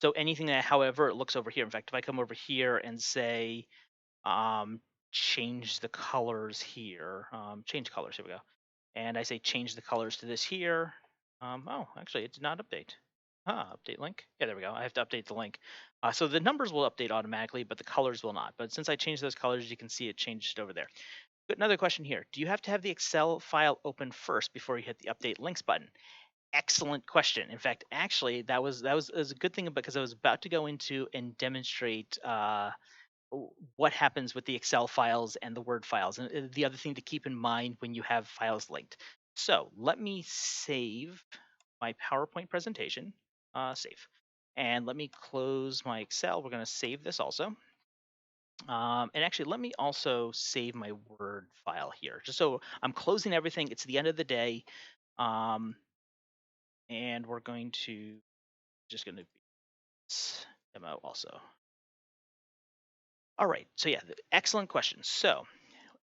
So anything that, however, it looks over here. In fact, if I come over here and say, change the colors here, change colors, here we go. And I say change the colors to this here. Oh, actually, it did not update. Update link. Yeah, there we go. I have to update the link. So the numbers will update automatically, but the colors will not. But since I changed those colors, you can see it changed over there. But another question here. Do you have to have the Excel file open first before you hit the update links button? Excellent question. In fact, actually, that was a good thing because I was about to go into and demonstrate what happens with the Excel files and the Word files, and the other thing to keep in mind when you have files linked. So let me save my PowerPoint presentation, save, and let me close my Excel. We're going to save this also. And actually, let me also save my Word file here, just so I'm closing everything. It's the end of the day. And we're going to just going to demo also. All right, so yeah, excellent question. So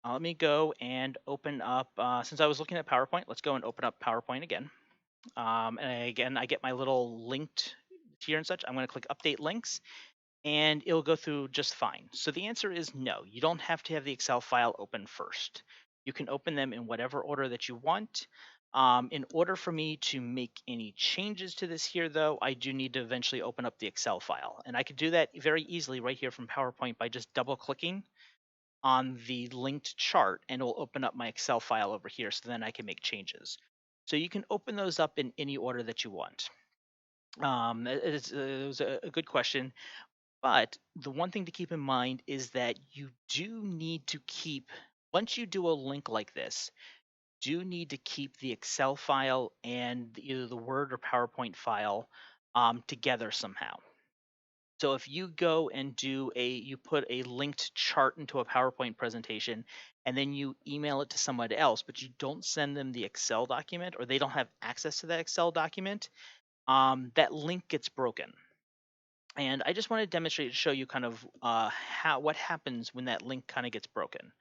let me go and open up, since I was looking at PowerPoint, let's go and open up PowerPoint again. And again, I get my little linked here and such. I'm going to click Update Links, and it'll go through just fine. So the answer is no. You don't have to have the Excel file open first. You can open them in whatever order that you want. In order for me to make any changes to this here, though, I do need to eventually open up the Excel file. And I could do that very easily right here from PowerPoint by just double clicking on the linked chart, and it'll open up my Excel file over here, so then I can make changes. So you can open those up in any order that you want. It was a good question, but the one thing to keep in mind is that you do need to keep, once you do a link like this, do need to keep the Excel file and either the Word or PowerPoint file together somehow. So if you go and you put a linked chart into a PowerPoint presentation and then you email it to somebody else, but you don't send them the Excel document or they don't have access to that Excel document, that link gets broken. And I just want to demonstrate to show you kind of what happens when that link kind of gets broken.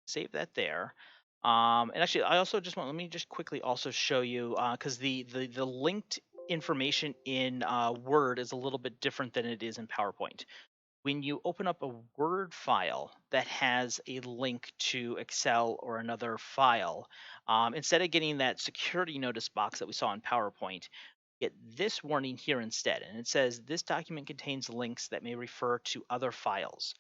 Save that there. And actually, I also just let me just quickly also show you because the linked information in Word is a little bit different than it is in PowerPoint. When you open up a Word file that has a link to Excel or another file, instead of getting that security notice box that we saw in PowerPoint, get this warning here instead. And it says, this document contains links that may refer to other files.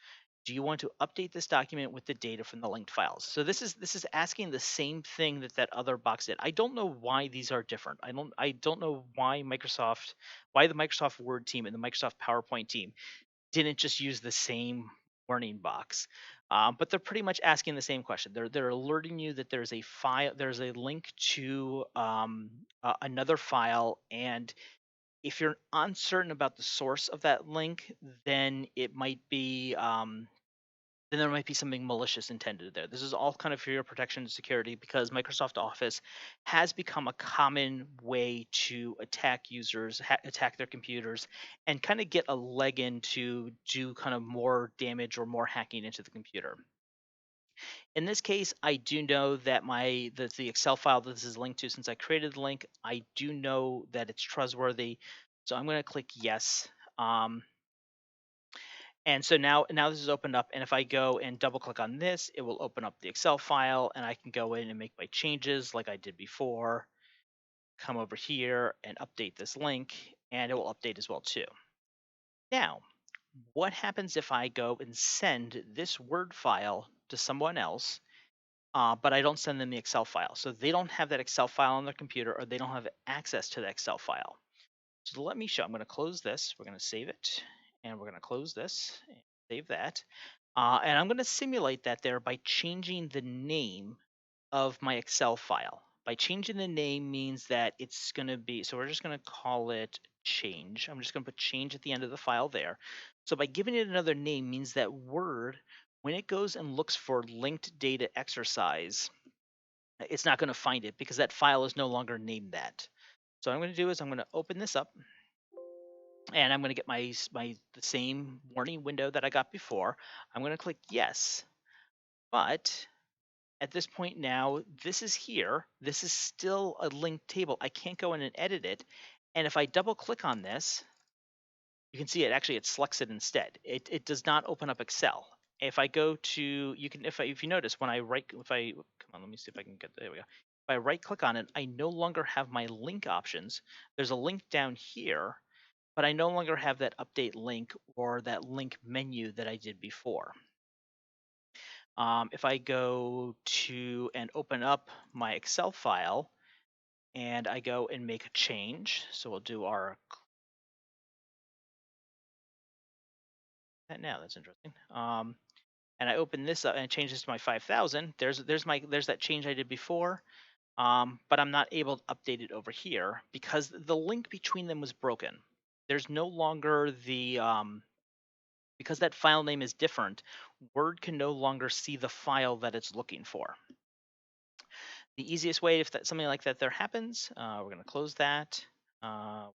Do you want to update this document with the data from the linked files? So this is asking the same thing that that other box did. I don't know why these are different. I don't know why the Microsoft Word team and the Microsoft PowerPoint team didn't just use the same warning box. But they're pretty much asking the same question. They're alerting you that there's a file, there's a link to another file, and if you're uncertain about the source of that link, then it might be then there might be something malicious intended there. This is all kind of for your protection and security because Microsoft Office has become a common way to attack users, attack their computers, and kind of get a leg in to do kind of more damage or more hacking into the computer. In this case, I do know that the Excel file that this is linked to, since I created the link, I do know that it's trustworthy. So I'm going to click yes. And so now this is opened up, and if I go and double click on this, it will open up the Excel file, and I can go in and make my changes like I did before. Come over here and update this link, and it will update as well too. Now, what happens if I go and send this Word file to someone else, but I don't send them the Excel file? So they don't have that Excel file on their computer, or they don't have access to the Excel file. So let me show. I'm going to close this. We're going to save it, and we're going to close this and save that. And I'm going to simulate that there by changing the name of my Excel file. By changing the name means that it's going to be, so we're just going to call it change. I'm just going to put change at the end of the file there. So by giving it another name means that Word, when it goes and looks for linked data exercise, it's not going to find it because that file is no longer named that. So what I'm going to do is I'm going to open this up, and I'm going to get the same warning window that I got before. I'm going to click yes, but at this point now, this is here. This is still a linked table. I can't go in and edit it. And if I double click on this, you can see it selects it instead. It does not open up Excel. If I go to, you can, if you notice when I come on, let me see if I can get, there we go. If I right click on it, I no longer have my link options. There's a link down here, but I no longer have that update link or that link menu that I did before. If I go to and open up my Excel file and I go and make a change, so we'll do our that now. That's interesting. And I open this up and change this to my 5,000. There's that change I did before, but I'm not able to update it over here because the link between them was broken. There's no longer the because that file name is different. Word can no longer see the file that it's looking for. The easiest way if something like that there happens, we're going to close that,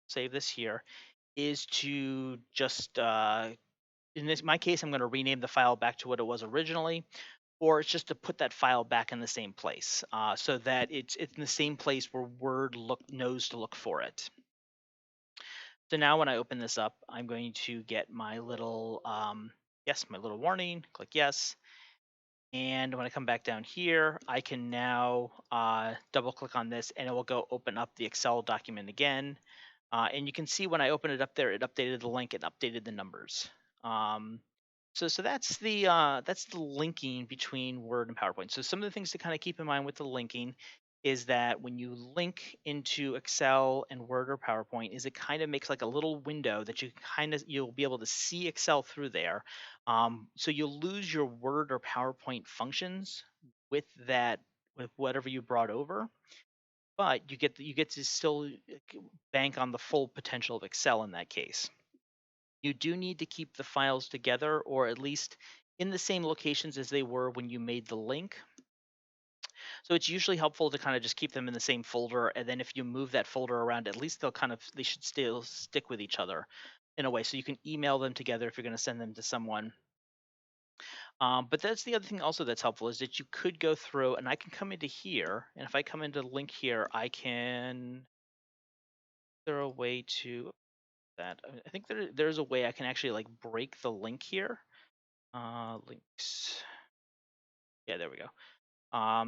save this here, is to just, in my case, I'm going to rename the file back to what it was originally. or it's just to put that file back in the same place, so that it's in the same place where Word knows to look for it. So now when I open this up, I'm going to get my little yes, my little warning. Click yes. And when I come back down here, I can now double click on this and it will go open up the Excel document again. And you can see when I open it up there, it updated the link and updated the numbers. Um, so that's the linking between Word and PowerPoint. So some of the things to kind of keep in mind with the linking is that when you link into Excel and Word or PowerPoint, is it kind of makes like a little window that you'll be able to see Excel through there. So you'll lose your Word or PowerPoint functions with that with whatever you brought over, but you get to still bank on the full potential of Excel in that case. You do need to keep the files together, or at least in the same locations as they were when you made the link. So it's usually helpful to kind of just keep them in the same folder, and then if you move that folder around, at least they should still stick with each other in a way. So you can email them together if you're going to send them to someone. But that's the other thing also that's helpful is that you could go through, and I can come into here, and if I come into link here, I can. Is there a way to that? I think there's a way I can actually like break the link here. Links. Yeah, there we go.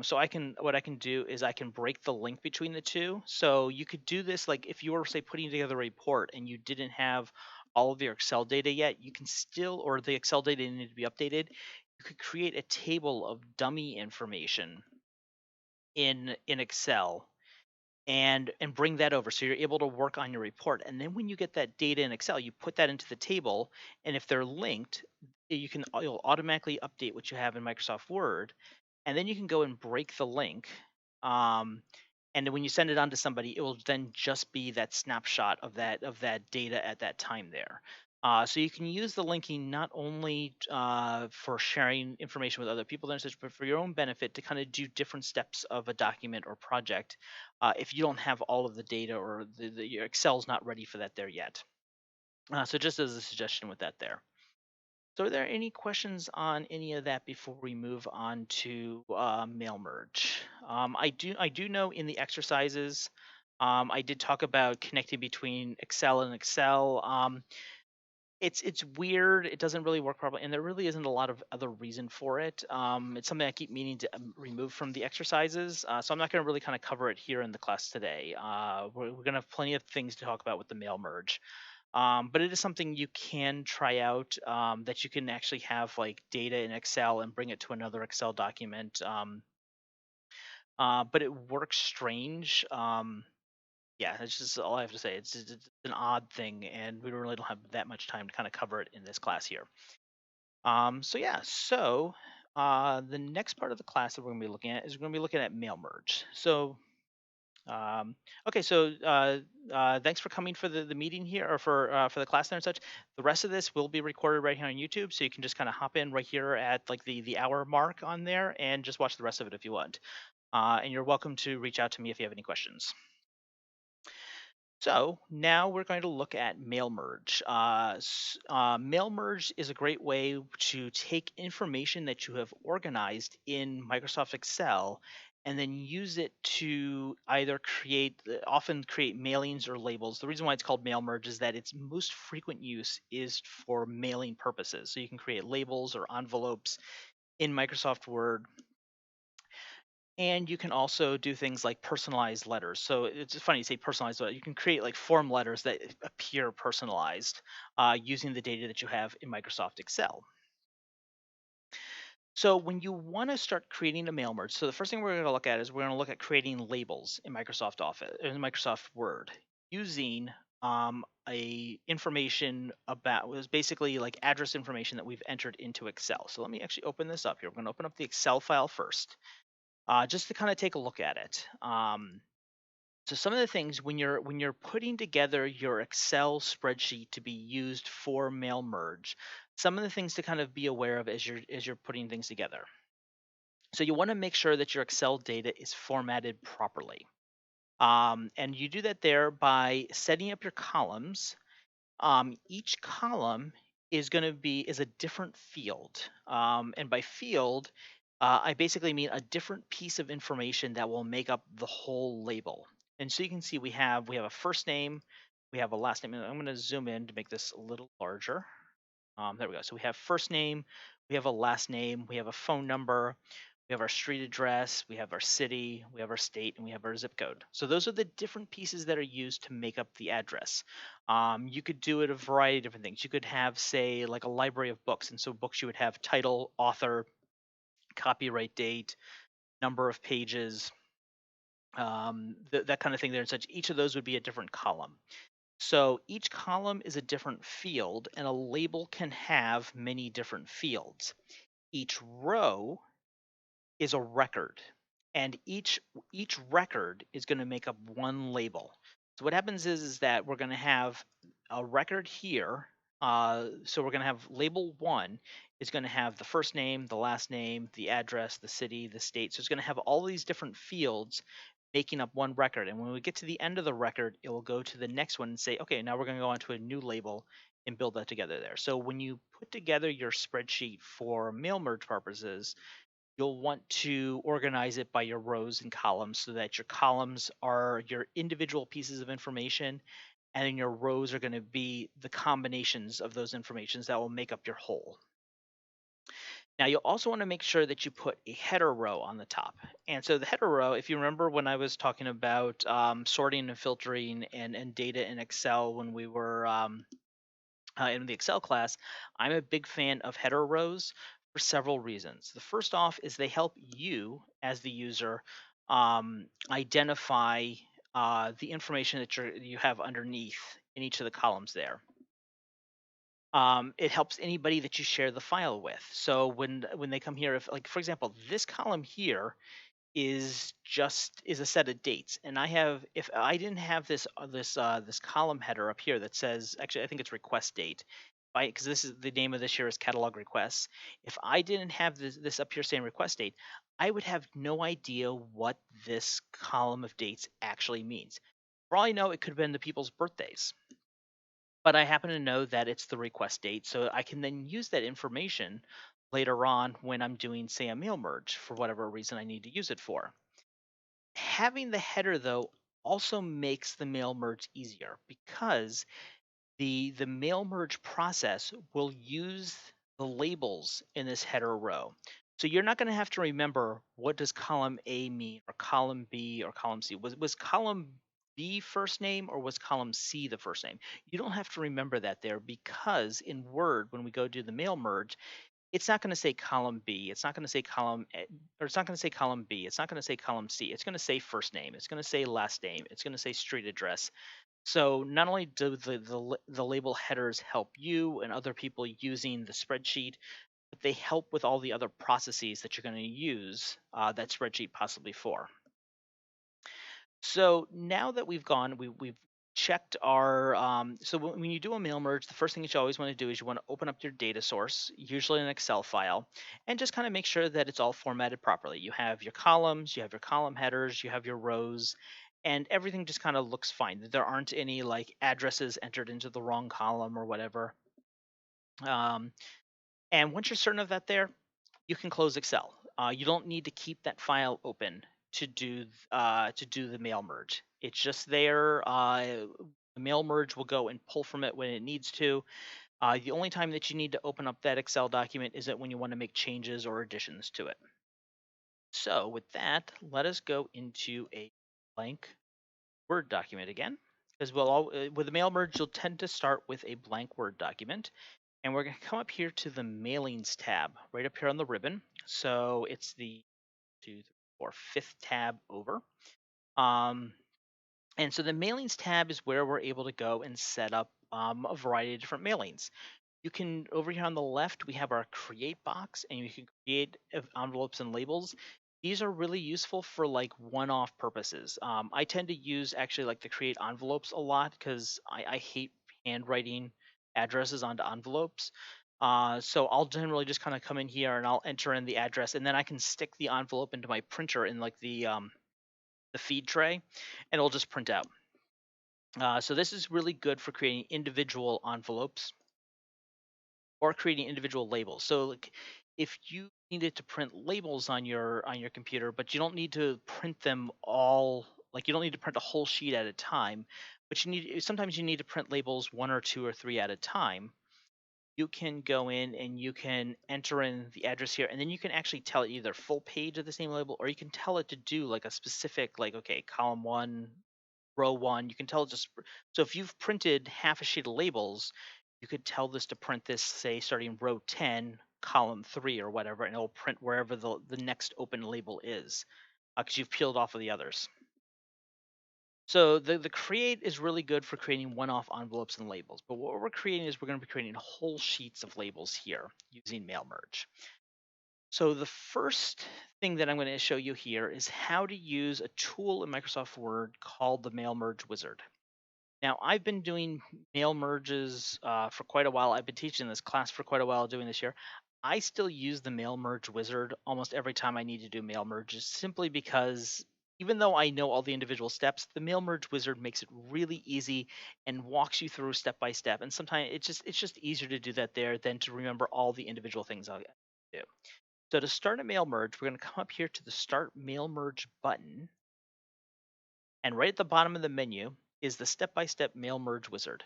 So what I can do is I can break the link between the two. So you could do this like if you were say putting together a report and you didn't have all of your Excel data yet, you can still, or the Excel data needed to be updated, you could create a table of dummy information in Excel and bring that over so you're able to work on your report. And then when you get that data in Excel, you put that into the table, and if they're linked, you'll automatically update what you have in Microsoft Word, and then you can go and break the link. And then when you send it on to somebody, it will then just be that snapshot of that data at that time there. So you can use the linking not only for sharing information with other people, but for your own benefit to kind of do different steps of a document or project if you don't have all of the data or your Excel's not ready for that there yet. So just as a suggestion with that there. So are there any questions on any of that before we move on to mail merge? I do know in the exercises, I did talk about connecting between Excel and Excel. It's weird. It doesn't really work properly, and there really isn't a lot of other reason for it. It's something I keep meaning to remove from the exercises, so I'm not going to really kind of cover it here in the class today. We're going to have plenty of things to talk about with the mail merge. But it is something you can try out, that you can actually have like data in Excel and bring it to another Excel document. But it works strange. Yeah, that's just all I have to say. It's an odd thing, and we really don't have that much time to kind of cover it in this class here. So yeah, so the next part of the class that we're going to be looking at is we're going to be looking at mail merge. So okay, so thanks for coming for the meeting here, or for the class there and such. The rest of this will be recorded right here on YouTube, so you can just kind of hop in right here at like the hour mark on there and just watch the rest of it if you want. And you're welcome to reach out to me if you have any questions. So now we're going to look at mail merge. Mail merge is a great way to take information that you have organized in Microsoft Excel and then use it to either often create mailings or labels. The reason why it's called mail merge is that its most frequent use is for mailing purposes. So you can create labels or envelopes in Microsoft Word, and you can also do things like personalized letters. So it's funny you say personalized, but you can create like form letters that appear personalized using the data that you have in Microsoft Excel. So when you want to start creating a mail merge, so the first thing we're going to look at is we're going to look at creating labels in Microsoft Office, in Microsoft Word, using a information about was basically like address information that we've entered into Excel. So let me actually open this up here. We're going to open up the Excel file first, just to kind of take a look at it. So some of the things when you're putting together your Excel spreadsheet to be used for mail merge, some of the things to kind of be aware of as you're putting things together. So you want to make sure that your Excel data is formatted properly. And you do that there by setting up your columns. Each column is going to be is a different field. And by field, I basically mean a different piece of information that will make up the whole label. And so you can see we have a first name, we have a last name. And I'm going to zoom in to make this a little larger. There we go. So we have first name, we have a last name, we have a phone number, we have our street address, we have our city, we have our state, and we have our zip code. So those are the different pieces that are used to make up the address. You could do it a variety of different things. You could have, say, like a library of books. And so books you would have title, author, copyright date, number of pages, that kind of thing there and such. Each of those would be a different column. So each column is a different field, and a label can have many different fields. Each row is a record, and each record is going to make up one label. So what happens is that we're going to have a record here. So we're going to have label one is going to have the first name, the last name, the address, the city, the state. So it's going to have all these different fields making up one record. And when we get to the end of the record, it will go to the next one and say, okay, now we're going to go on to a new label and build that together there. So when you put together your spreadsheet for mail merge purposes, you'll want to organize it by your rows and columns so that your columns are your individual pieces of information, and then your rows are going to be the combinations of those informations that will make up your whole. Now you'll also want to make sure that you put a header row on the top. And so the header row, if you remember when I was talking about sorting and filtering and data in Excel when we were in the Excel class, I'm a big fan of header rows for several reasons. The first off is they help you as the user identify the information that you have underneath in each of the columns there. It helps anybody that you share the file with. So when they come here, if like for example, this column here is a set of dates, and if I didn't have this column header up here that says, actually I think it's request date, because this is the name of this year is catalog requests. If I didn't have this up here saying request date, I would have no idea what this column of dates actually means. For all I know, it could have been the people's birthdays, but I happen to know that it's the request date, so I can then use that information later on when I'm doing, say, a mail merge for whatever reason I need to use it for. Having the header, though, also makes the mail merge easier because the mail merge process will use the labels in this header row. So you're not going to have to remember what does column A mean, or column B, or column C. Was column B first name, or was column C the first name? You don't have to remember that there, because in Word, when we go do the mail merge, it's not going to say column B. It's not going to say column A, or it's not going to say column B. It's not going to say column C. It's going to say first name. It's going to say last name. It's going to say street address. So not only do the label headers help you and other people using the spreadsheet, but they help with all the other processes that you're going to use that spreadsheet possibly for. So now that we've checked our, so when you do a mail merge, the first thing that you always want to do is you want to open up your data source, usually an Excel file, and just kind of make sure that it's all formatted properly. You have your columns, you have your column headers, you have your rows, and everything just kind of looks fine. There aren't any like addresses entered into the wrong column or whatever. And once you're certain of that there, you can close Excel. You don't need to keep that file open to do the mail merge. It's just there. The mail merge will go and pull from it when it needs to. The only time that you need to open up that Excel document is that when you want to make changes or additions to it. So with that, let us go into a blank Word document again, because with the mail merge, you'll tend to start with a blank Word document. And we're going to come up here to the Mailings tab, right up here on the ribbon. So it's the 2, 3, 4, 5th tab over. And so the Mailings tab is where we're able to go and set up a variety of different mailings. You can, over here on the left, we have our create box, and you can create envelopes and labels. These are really useful for like one-off purposes. I tend to use actually like the create envelopes a lot because I hate handwriting addresses onto envelopes. So I'll generally just kind of come in here and I'll enter in the address, and then I can stick the envelope into my printer in like the feed tray, and it'll just print out. So this is really good for creating individual envelopes or creating individual labels. So like if you needed to print labels on your computer, but you don't need to print them all. Like you don't need to print a whole sheet at a time, but sometimes you need to print labels one or two or three at a time. You can go in and you can enter in the address here, and then you can actually tell it either full page of the same label, or you can tell it to do like a specific, like, okay, column one, row one. You can tell it just, so if you've printed half a sheet of labels, you could tell this to print this, say, starting row 10, column 3 or whatever, and it'll print wherever the next open label is, because you've peeled off of the others. So the create is really good for creating one-off envelopes and labels. But what we're creating is we're going to be creating whole sheets of labels here using mail merge. So the first thing that I'm going to show you here is how to use a tool in Microsoft Word called the Mail Merge Wizard. Now, I've been doing mail merges for quite a while. I've been teaching this class for quite a while, doing this year. I still use the mail merge wizard almost every time I need to do mail merges, simply because even though I know all the individual steps, the mail merge wizard makes it really easy and walks you through step by step. And sometimes it's just easier to do that there than to remember all the individual things I do. So to start a mail merge, we're going to come up here to the Start Mail Merge button, and right at the bottom of the menu is the step-by-step mail merge wizard.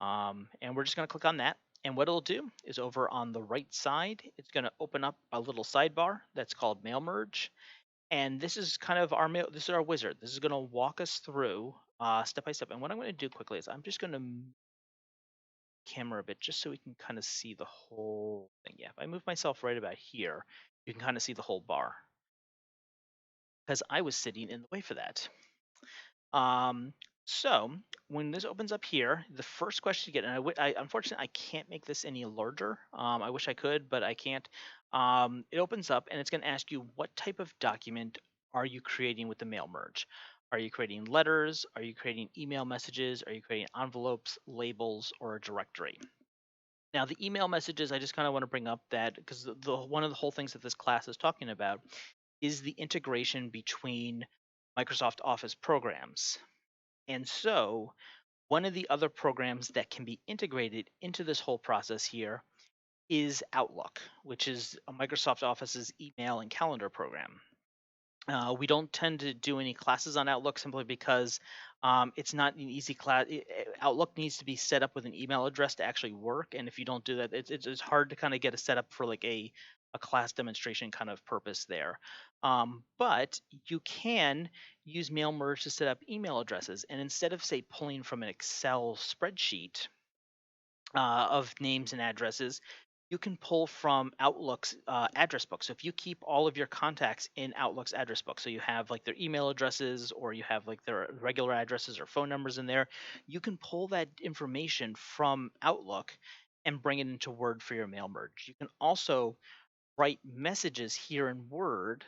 And we're just going to click on that. And what it'll do is over on the right side, it's going to open up a little sidebar that's called mail merge. And this is kind of this is our wizard. This is going to walk us through step by step. And what I'm going to do quickly is I'm just going to camera a bit just so we can kind of see the whole thing. Yeah, if I move myself right about here, you can kind of see the whole bar, because I was sitting in the way for that. Um, so when this opens up here, the first question you get, and unfortunately I can't make this any larger. I wish I could, but I can't. It opens up and it's going to ask you, what type of document are you creating with the mail merge? Are you creating letters? Are you creating email messages? Are you creating envelopes, labels, or a directory? Now, the email messages, I just kind of want to bring up that because one of the whole things that this class is talking about is the integration between Microsoft Office programs. And so one of the other programs that can be integrated into this whole process here is Outlook, which is Microsoft Office's email and calendar program. We don't tend to do any classes on Outlook simply because it's not an easy class. Outlook needs to be set up with an email address to actually work, and if you don't do that, it's hard to kind of get a setup for like a class demonstration kind of purpose there. But you can use mail merge to set up email addresses, and instead of, say, pulling from an Excel spreadsheet of names and addresses, you can pull from Outlook's address book. So if you keep all of your contacts in Outlook's address book, so you have like their email addresses, or you have like their regular addresses or phone numbers in there, you can pull that information from Outlook and bring it into Word for your mail merge. You can also write messages here in Word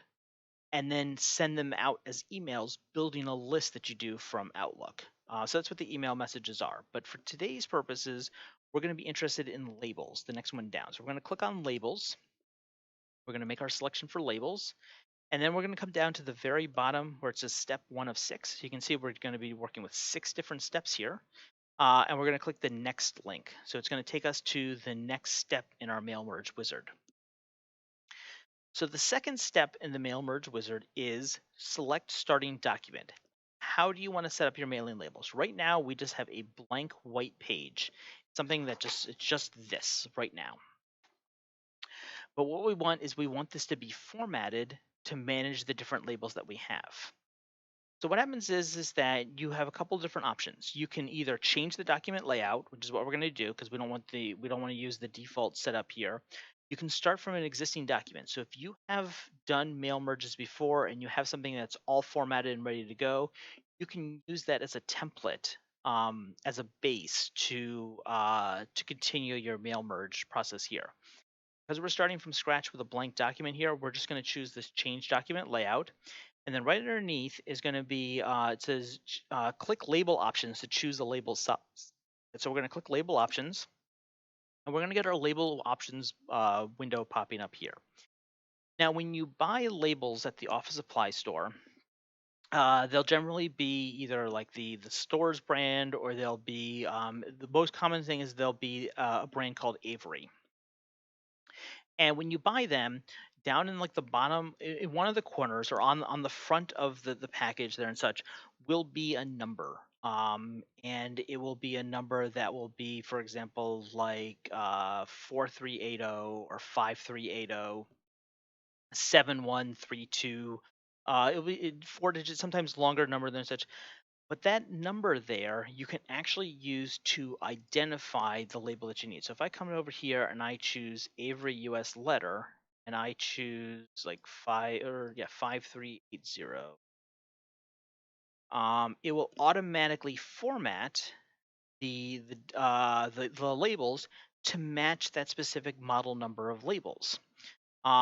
and then send them out as emails, building a list that you do from Outlook. So that's what the email messages are. But for today's purposes, we're going to be interested in labels, the next one down. So we're going to click on labels. We're going to make our selection for labels. And then we're going to come down to the very bottom where it says step 1 of 6. So you can see we're going to be working with 6 different steps here. And we're going to click the next link. So it's going to take us to the next step in our mail merge wizard. So the second step in the mail merge wizard is select starting document. How do you want to set up your mailing labels? Right now, we just have a blank white page, something that it's just this right now. But what we want is we want this to be formatted to manage the different labels that we have. So what happens is that you have a couple different options. You can either change the document layout, which is what we're going to do because we don't want to use the default setup here. You can start from an existing document. So if you have done mail merges before and you have something that's all formatted and ready to go, you can use that as a template, as a base to continue your mail merge process here. Because we're starting from scratch with a blank document here, we're just going to choose this change document layout. And then right underneath is going to be, it says click label options to choose a label size. And so we're going to click label options, and we're going to get our label options window popping up here. Now, when you buy labels at the office supply store, they'll generally be either like the store's brand, or they'll be, the most common thing is they'll be a brand called Avery. And when you buy them, down in like the bottom, in one of the corners or on the front of the package there and such, will be a number. And it will be a number that will be, for example, like 4380 or 5380, 7132. It'll be 4 digits, sometimes longer number than such. But that number there, you can actually use to identify the label that you need. So if I come over here and I choose Avery US letter, and I choose like 5380, it will automatically format the labels to match that specific model number of labels.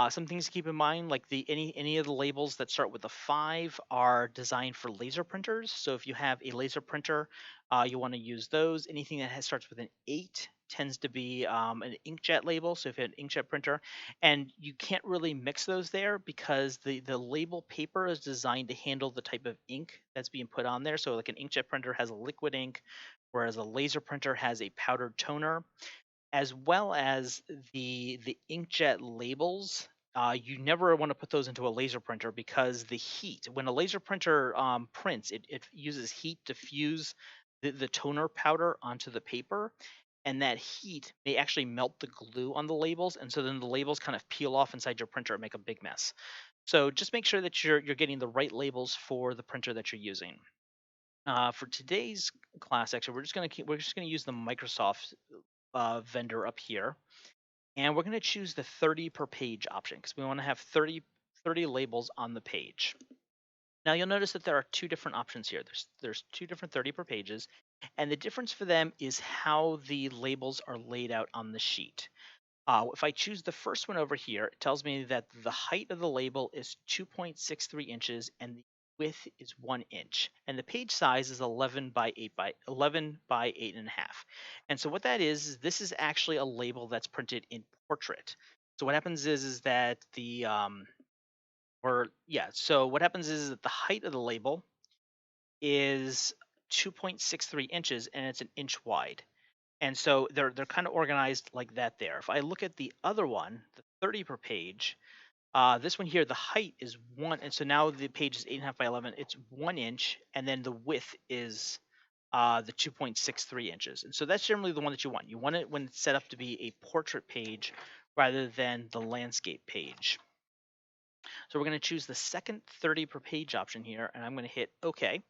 Some things to keep in mind, like any of the labels that start with a 5 are designed for laser printers. So if you have a laser printer, you want to use those. Anything that starts with an 8 tends to be an inkjet label. So if you have an inkjet printer, and you can't really mix those there because the label paper is designed to handle the type of ink that's being put on there. So like an inkjet printer has a liquid ink, whereas a laser printer has a powdered toner, as well as the inkjet labels. You never want to put those into a laser printer because the heat, when a laser printer prints, it uses heat to fuse the toner powder onto the paper, and that heat may actually melt the glue on the labels, and so then the labels kind of peel off inside your printer and make a big mess. So just make sure that you're getting the right labels for the printer that you're using. For today's class, actually, we're just gonna use the Microsoft vendor up here, and we're going to choose the 30 per page option because we want to have 30 labels on the page. Now you'll notice that there are two different options here. There's two different 30 per pages, and the difference for them is how the labels are laid out on the sheet. If I choose the first one over here, it tells me that the height of the label is 2.63 inches and the width is 1 inch, and the page size is 11 by 8.5. And so what that is this is actually a label that's printed in portrait. So what happens is that what happens is that the height of the label is 2.63 inches and it's an inch wide. And so they're kind of organized like that there. If I look at the other one, the 30 per page, this one here, the height is 1, and so now the page is 8.5 by 11. It's 1 inch, and then the width is the 2.63 inches. And so that's generally the one that you want. You want it when it's set up to be a portrait page rather than the landscape page. So we're going to choose the second 30 per page option here, and I'm going to hit OK.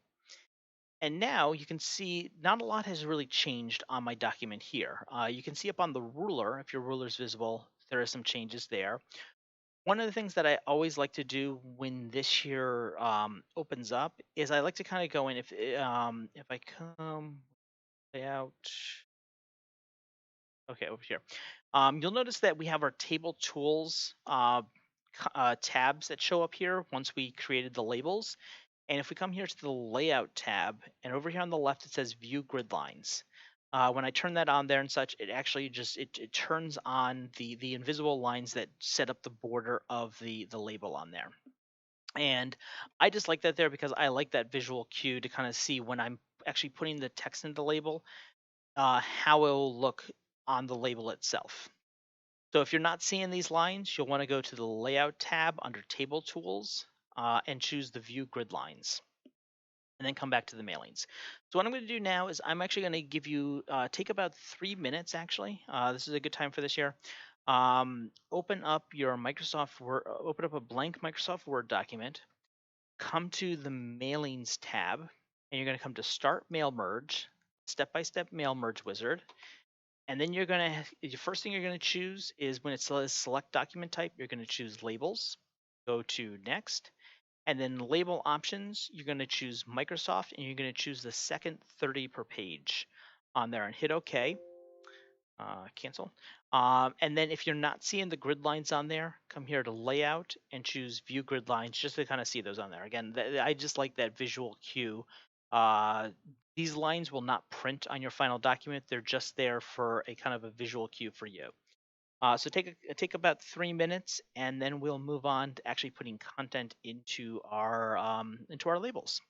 And now you can see not a lot has really changed on my document here. You can see up on the ruler, if your ruler is visible, there are some changes there. One of the things that I always like to do when this here opens up is I like to kind of go in, if I come layout, okay, over here, you'll notice that we have our table tools tabs that show up here once we created the labels. And if we come here to the layout tab, and over here on the left, it says view grid lines. When I turn that on there and such, it actually just it turns on the invisible lines that set up the border of the label on there. And I just like that there because I like that visual cue to kind of see when I'm actually putting the text into the label, how it will look on the label itself. So if you're not seeing these lines, you'll want to go to the layout tab under table tools and choose the view grid lines, and then come back to the mailings. So what I'm going to do now is I'm actually going to give you take about 3 minutes. Actually, this is a good time for this here. Open up your Microsoft Word. Open up a blank Microsoft Word document. Come to the mailings tab, and you're going to come to Start Mail Merge, Step-by-Step Mail Merge Wizard. And then the first thing you're going to choose is when it says Select Document Type, you're going to choose Labels. Go to Next. And then label options, you're going to choose Microsoft, and you're going to choose the second 30 per page on there and hit OK. Cancel. And then if you're not seeing the grid lines on there, come here to Layout and choose View Grid Lines just to kind of see those on there. Again, I just like that visual cue. These lines will not print on your final document. They're just there for a kind of a visual cue for you. So take about 3 minutes, and then we'll move on to actually putting content into our labels.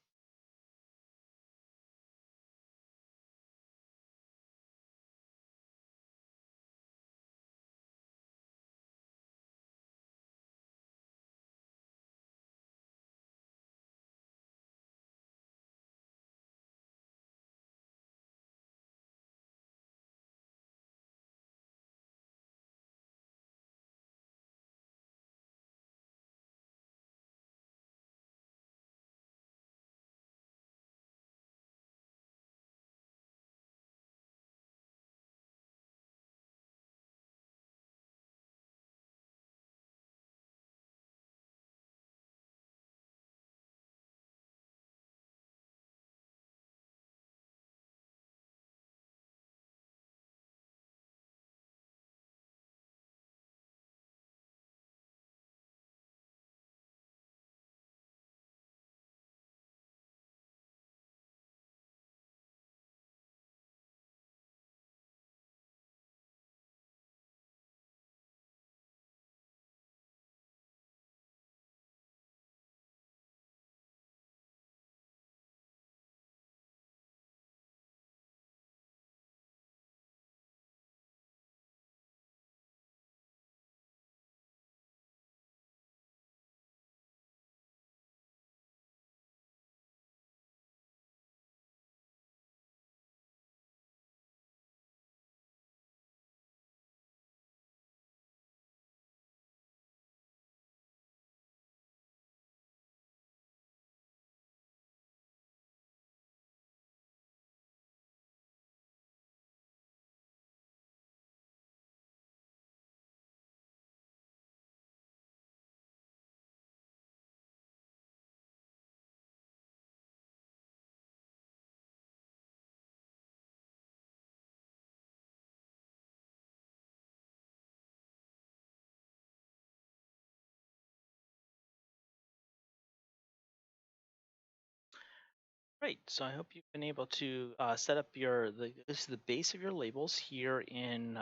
Great. So I hope you've been able to set up this is the base of your labels here in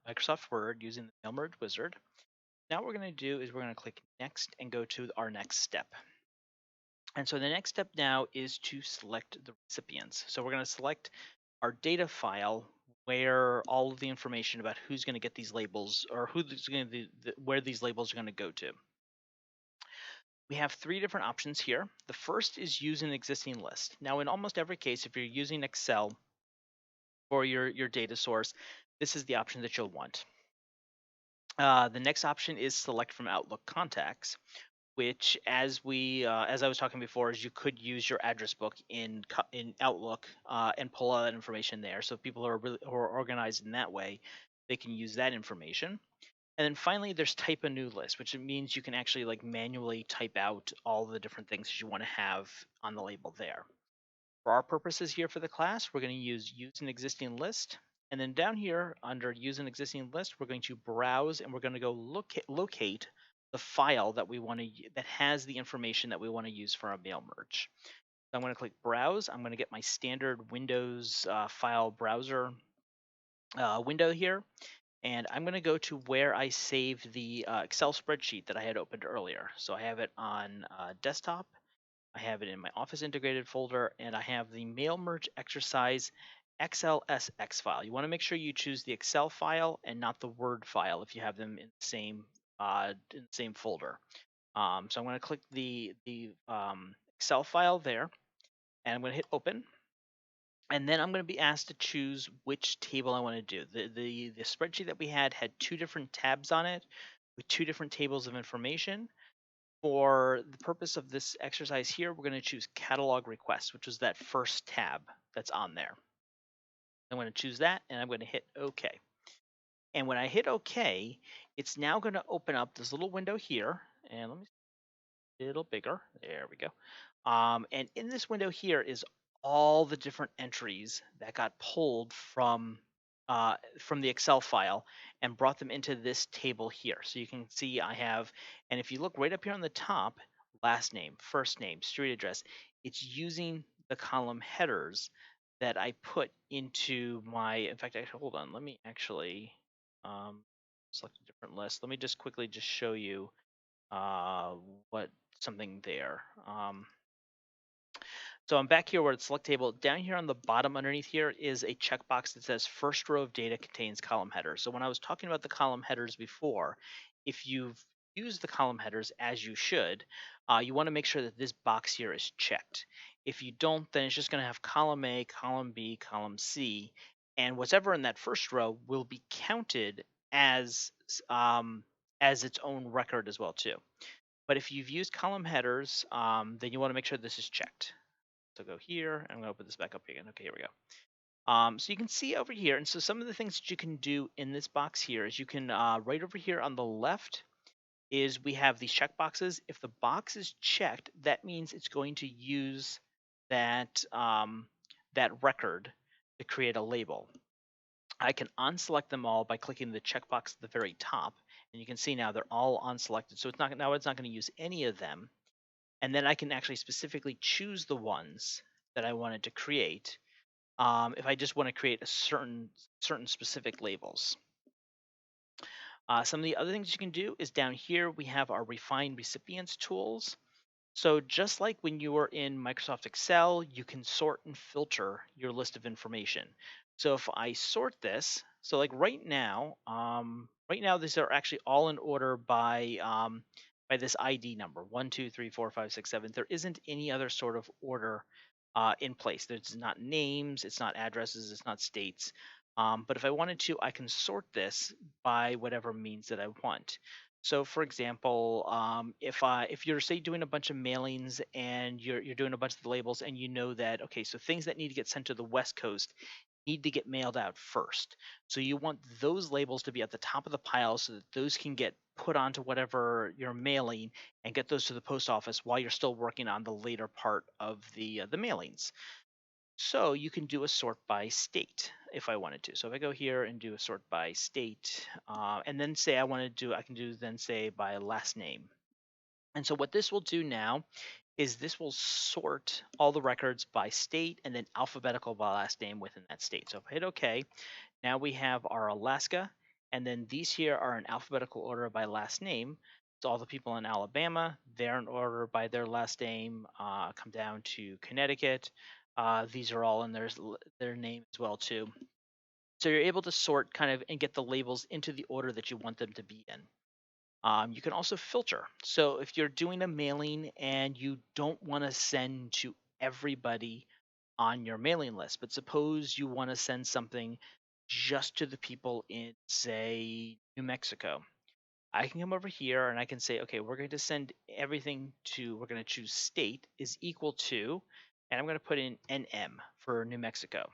Microsoft Word using the Mail Merge Wizard. Now what we're going to do is we're going to click Next and go to our next step. And so the next step now is to select the recipients. So we're going to select our data file where all of the information about who's going to get these labels or who's going to where these labels are going to go to. We have three different options here. The first is use an existing list. Now, in almost every case, if you're using Excel for your data source, this is the option that you'll want. The next option is select from Outlook contacts, which, as I was talking before, is you could use your address book in Outlook and pull all that information there. So if people who are organized in that way, they can use that information. And then finally, there's type a new list, which means you can actually like manually type out all the different things that you want to have on the label there. For our purposes here for the class, we're going to use an existing list. And then down here under use an existing list, we're going to browse and we're going to go locate the file that we want to that has the information that we want to use for our mail merge. So I'm going to click browse. I'm going to get my standard Windows file browser window here. And I'm going to go to where I saved the Excel spreadsheet that I had opened earlier. So I have it on desktop, I have it in my Office integrated folder, and I have the mail merge exercise XLSX file. You want to make sure you choose the Excel file and not the Word file if you have them in the same folder. So I'm going to click the Excel file there, and I'm going to hit open. And then I'm going to be asked to choose which table I want to do. The spreadsheet that we had two different tabs on it with two different tables of information. For the purpose of this exercise here, we're going to choose catalog requests, which is that first tab that's on there. I'm going to choose that and I'm going to hit OK. And when I hit OK, it's now going to open up this little window here. And let me a little bigger. There we go. And in this window here is all the different entries that got pulled from the Excel file and brought them into this table here. So you can see I have, and if you look right up here on the top, last name, first name, street address, it's using the column headers that I put into my, in fact, actually, hold on, let me actually select a different list. Let me just quickly just show you uh, what something there. So I'm back here where it's select table. Down here on the bottom underneath here is a checkbox that says first row of data contains column headers. So when I was talking about the column headers before, if you've used the column headers as you should, you want to make sure that this box here is checked. If you don't, then it's just going to have column A, column B, column C, and whatever in that first row will be counted as its own record as well too. But if you've used column headers, then you want to make sure this is checked. So go here, I'm going to open this back up again. Okay, here we go. So you can see over here, and so some of the things that you can do in this box here is you can, right over here on the left, is we have these check boxes. If the box is checked, that means it's going to use that record to create a label. I can unselect them all by clicking the checkbox at the very top, and you can see now they're all unselected. So it's not going to use any of them, and then I can actually specifically choose the ones that I wanted to create if I just want to create a certain specific labels. Some of the other things you can do is down here we have our Refine Recipients tools. So just like when you are in Microsoft Excel, you can sort and filter your list of information. So if I sort this, so like right now these are actually all in order by this ID number 1, 2, 3, 4, 5, 6, 7. There isn't any other sort of order in place. There's not names, it's not addresses, it's not states. But if I wanted to, I can sort this by whatever means that I want. So, for example, if you're say doing a bunch of mailings and you're doing a bunch of the labels, and you know that okay, so things that need to get sent to the West Coast need to get mailed out first. So you want those labels to be at the top of the pile so that those can get put onto whatever you're mailing and get those to the post office while you're still working on the later part of the mailings. So you can do a sort by state if I wanted to. So if I go here and do a sort by state, and then say I want to do, I can do then say by last name. And so what this will do now is this will sort all the records by state and then alphabetical by last name within that state. So if I hit OK, now we have our Alaska, and then these here are in alphabetical order by last name. So all the people in Alabama, they're in order by their last name. Come down to Connecticut. These are all in their name as well too. So you're able to sort kind of and get the labels into the order that you want them to be in. You can also filter. So if you're doing a mailing and you don't want to send to everybody on your mailing list, but suppose you want to send something just to the people in, say, New Mexico. I can come over here and I can say, okay, we're going to send everything to, we're going to choose state is equal to, and I'm going to put in NM for New Mexico.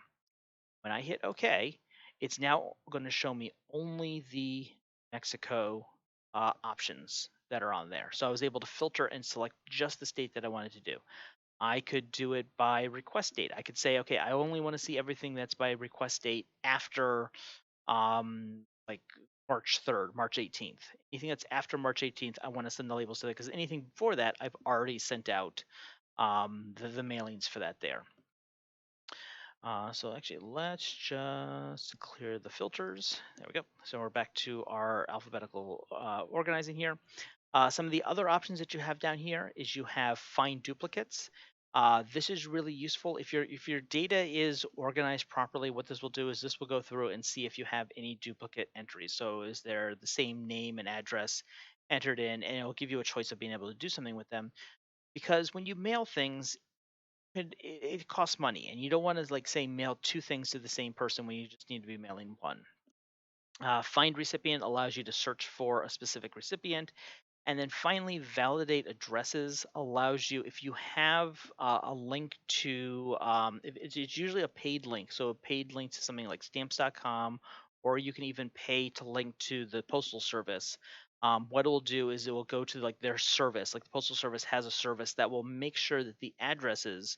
When I hit OK, it's now going to show me only the Mexico options that are on there. So I was able to filter and select just the state that I wanted to do. I could do it by request date. I could say, okay, I only want to see everything that's by request date after like March 3rd, March 18th. Anything that's after March 18th, I want to send the labels to that because anything before that, I've already sent out the mailings for that there. So actually, let's just clear the filters. There we go. So we're back to our alphabetical organizing here. Some of the other options that you have down here is you have find duplicates. This is really useful if your data is organized properly. What this will do is this will go through and see if you have any duplicate entries. So is there the same name and address entered in, and it will give you a choice of being able to do something with them. Because when you mail things, it costs money, and you don't want to like say mail two things to the same person when you just need to be mailing one. Find recipient allows you to search for a specific recipient. And then finally, validate addresses allows you, if you have a link to, it's usually a paid link. So a paid link to something like stamps.com, or you can even pay to link to the Postal Service. What it will do is it will go to like their service. Like the Postal Service has a service that will make sure that the addresses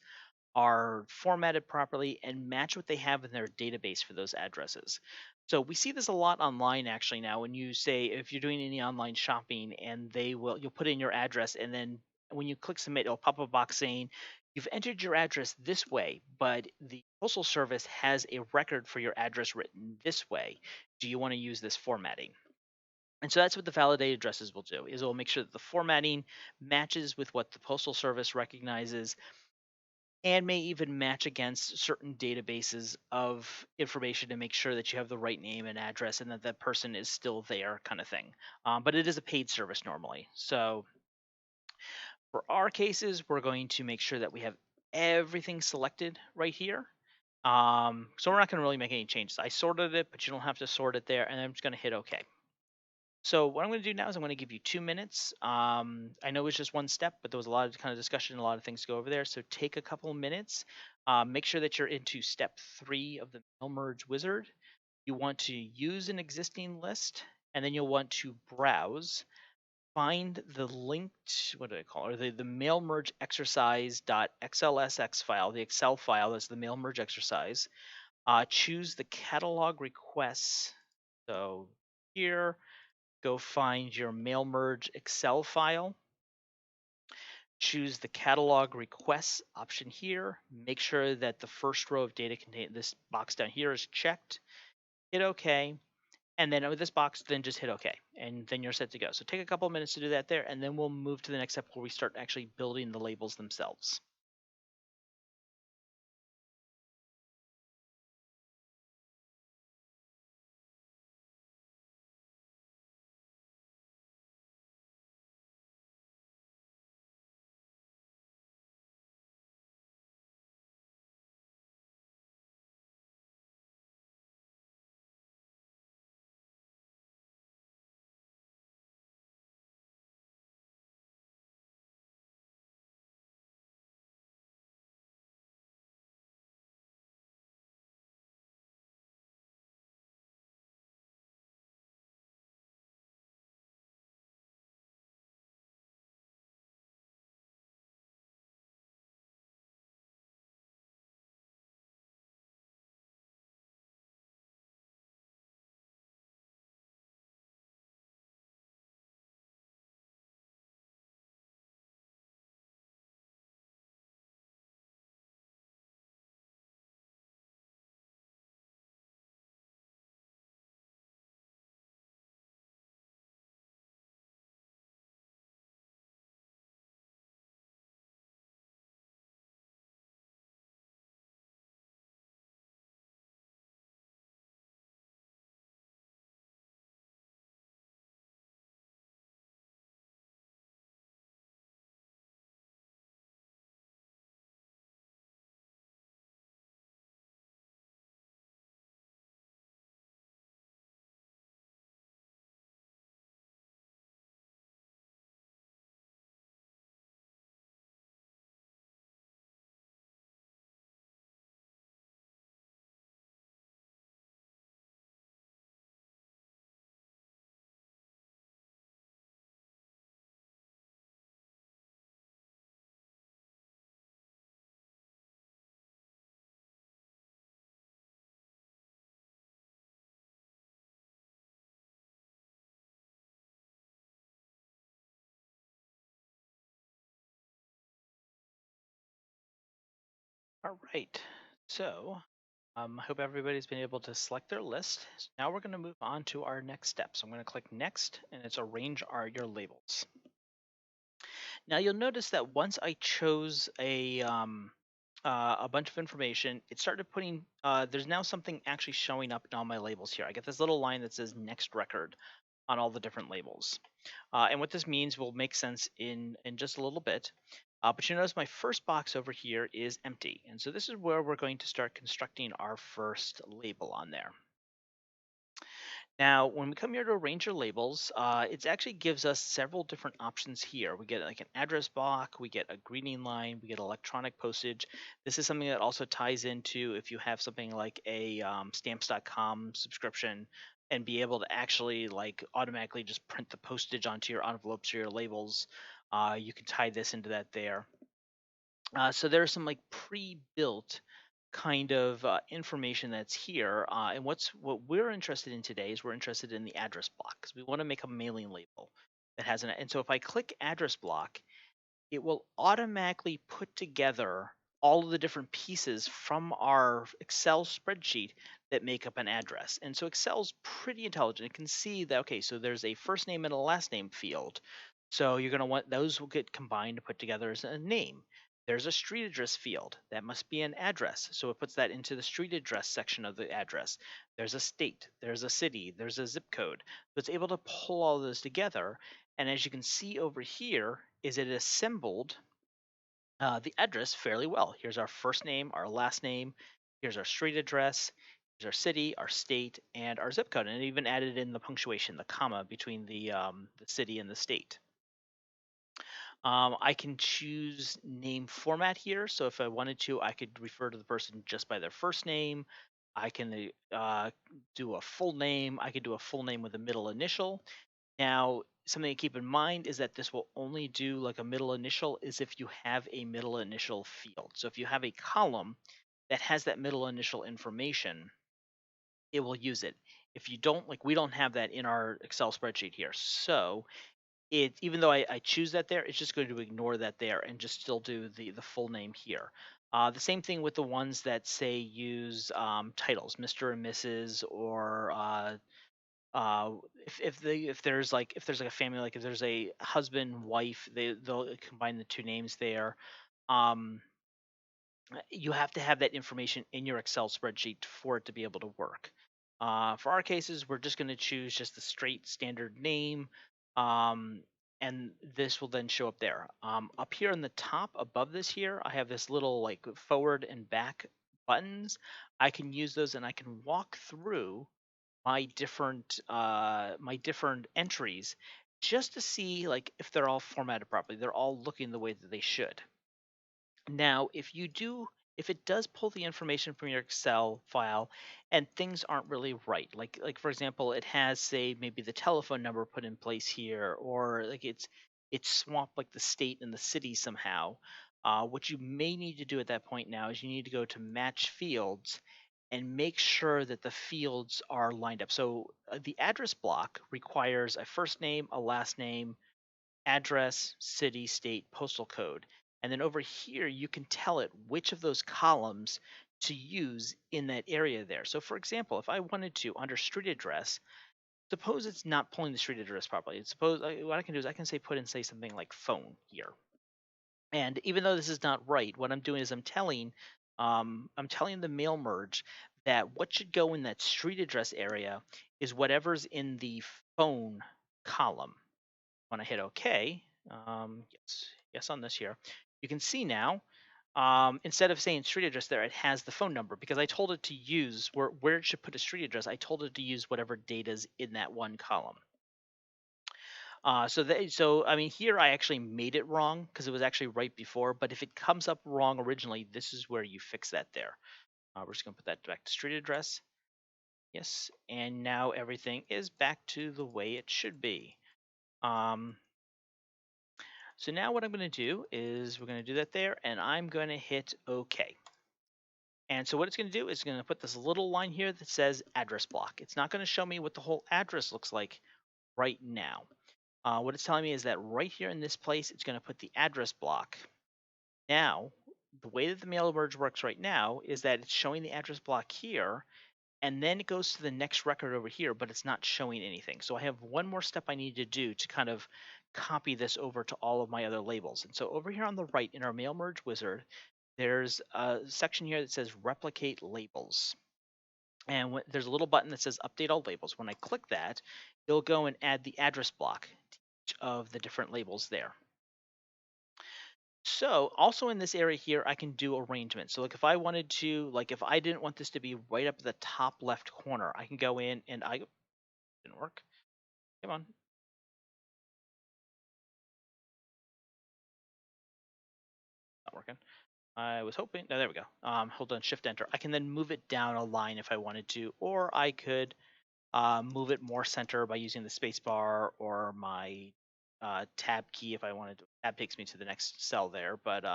are formatted properly and match what they have in their database for those addresses. So we see this a lot online actually now when you say if you're doing any online shopping and you'll put in your address and then when you click submit it'll pop up a box saying you've entered your address this way, but the Postal Service has a record for your address written this way. Do you want to use this formatting? And so that's what the validated addresses will do is it will make sure that the formatting matches with what the Postal Service recognizes and may even match against certain databases of information to make sure that you have the right name and address and that that person is still there kind of thing. But it is a paid service normally. So for our cases, we're going to make sure that we have everything selected right here. So we're not going to really make any changes. I sorted it, but you don't have to sort it there. And I'm just going to hit OK. So what I'm going to do now is I'm going to give you 2 minutes. I know it's just one step, but there was a lot of kind of discussion, a lot of things to go over there. So take a couple of minutes. Make sure that you're into step 3 of the mail merge wizard. You want to use an existing list, and then you'll want to browse. Find the linked, what do I call it? The mail merge exercise.xlsx file, the Excel file that's the mail merge exercise. Choose the catalog requests. So here, go find your mail merge Excel file, choose the catalog requests option here, make sure that the first row of data contained, this box down here is checked, hit OK, and then with this box, then just hit OK, and then you're set to go. So take a couple of minutes to do that there, and then we'll move to the next step where we start actually building the labels themselves. All right. So I hope everybody's been able to select their list. So now we're going to move on to our next step. So I'm going to click next, and it's arrange your labels. Now you'll notice that once I chose a bunch of information, it started putting. There's now something actually showing up in all my labels here. I get this little line that says next record on all the different labels. And what this means will make sense in just a little bit. But you notice my first box over here is empty. And so this is where we're going to start constructing our first label on there. Now, when we come here to arrange your labels, it actually gives us several different options here. We get like an address block, we get a greeting line, we get electronic postage. This is something that also ties into if you have something like a stamps.com subscription and be able to actually like automatically just print the postage onto your envelopes or your labels. You can tie this into that there. So there's some like pre-built kind of information that's here. And what we're interested in today is we're interested in the address block because we want to make a mailing label that has an. And so if I click address block, it will automatically put together all of the different pieces from our Excel spreadsheet that make up an address. And so Excel's pretty intelligent. It can see that, okay, so there's a first name and a last name field. So you're going to want those will get combined to put together as a name. There's a street address field. That must be an address. So it puts that into the street address section of the address. There's a state, there's a city, there's a zip code. So it's able to pull all those together. And as you can see over here, is it assembled the address fairly well. Here's our first name, our last name, here's our street address, here's our city, our state, and our zip code. And it even added in the punctuation, the comma between the city and the state. I can choose name format here. So if I wanted to, I could refer to the person just by their first name. I can do a full name. I could do a full name with a middle initial. Now, something to keep in mind is that this will only do like a middle initial is if you have a middle initial field. So if you have a column that has that middle initial information, it will use it. If you don't, like we don't have that in our Excel spreadsheet here. So it, even though I choose that there, it's just going to ignore that there and just still do the full name here. The same thing with the ones that say use titles, Mr. and Mrs. or uh if there's like a family, like if there's a husband wife, they'll combine the two names there. um you have to have that information in your Excel spreadsheet for it to be able to work. For our cases, we're just going to choose just the straight standard name, um and this will then show up there. Up here on the top above this here, I have this little like forward and back buttons. I can use those and I can walk through my different entries just to see like if they're all formatted properly, they're all looking the way that they should. Now if it does pull the information from your Excel file and things aren't really right, like for example, it has say maybe the telephone number put in place here, or like it's swamped like the state and the city somehow. What you may need to do at that point now is you need to go to match fields and make sure that the fields are lined up. So the address block requires a first name, a last name, address, city, state, postal code. And then over here, you can tell it which of those columns to use in that area there. So for example, if I wanted to, under street address, suppose it's not pulling the street address properly. Suppose what I can do is I can say put in say something like phone here. And even though this is not right, what I'm doing is I'm telling the mail merge that what should go in that street address area is whatever's in the phone column. When I hit OK, yes on this here, you can see now, instead of saying street address there, it has the phone number because I told it to use where it should put a street address. I told it to use whatever data's in that one column. So I mean, here I actually made it wrong because it was actually right before. But if it comes up wrong originally, this is where you fix that there. We're just gonna put that back to street address. Yes, and now everything is back to the way it should be. So now what I'm going to do is we're going to do that there, and I'm going to hit OK. And so what it's going to do is going to put this little line here that says address block. It's not going to show me what the whole address looks like right now. What it's telling me is that right here in this place, it's going to put the address block. Now, the way that the mail merge works right now is that it's showing the address block here, and then it goes to the next record over here, but it's not showing anything. So I have one more step I need to do to kind of copy this over to all of my other labels. And so over here on the right in our mail merge wizard, there's a section here that says replicate labels. And there's a little button that says update all labels. When I click that, it'll go and add the address block to each of the different labels there. So also in this area here, I can do arrangement. So like if I wanted to, like if I didn't want this to be right up at the top left corner, I can go in and didn't work. Come on, not working. I was hoping, no, there we go. Hold on, shift enter. I can then move it down a line if I wanted to, or I could move it more center by using the space bar or my tab key if I wanted to. Tab takes me to the next cell there, but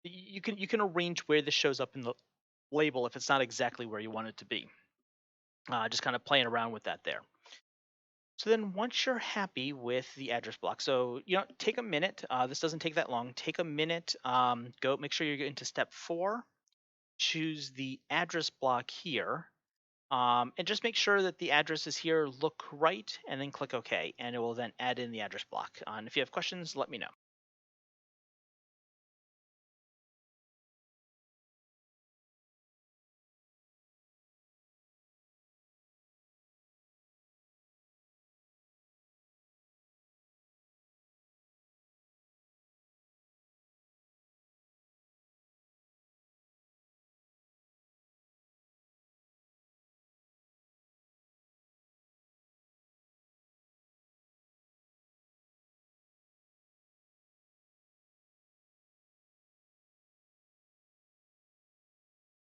you can arrange where this shows up in the label if it's not exactly where you want it to be. Just kind of playing around with that there. So then once you're happy with the address block, so take a minute. This doesn't take that long. Take a minute. Go make sure you're into step 4. Choose the address block here. And just make sure that the addresses here look right, and then click OK, and it will then add in the address block. And if you have questions, let me know.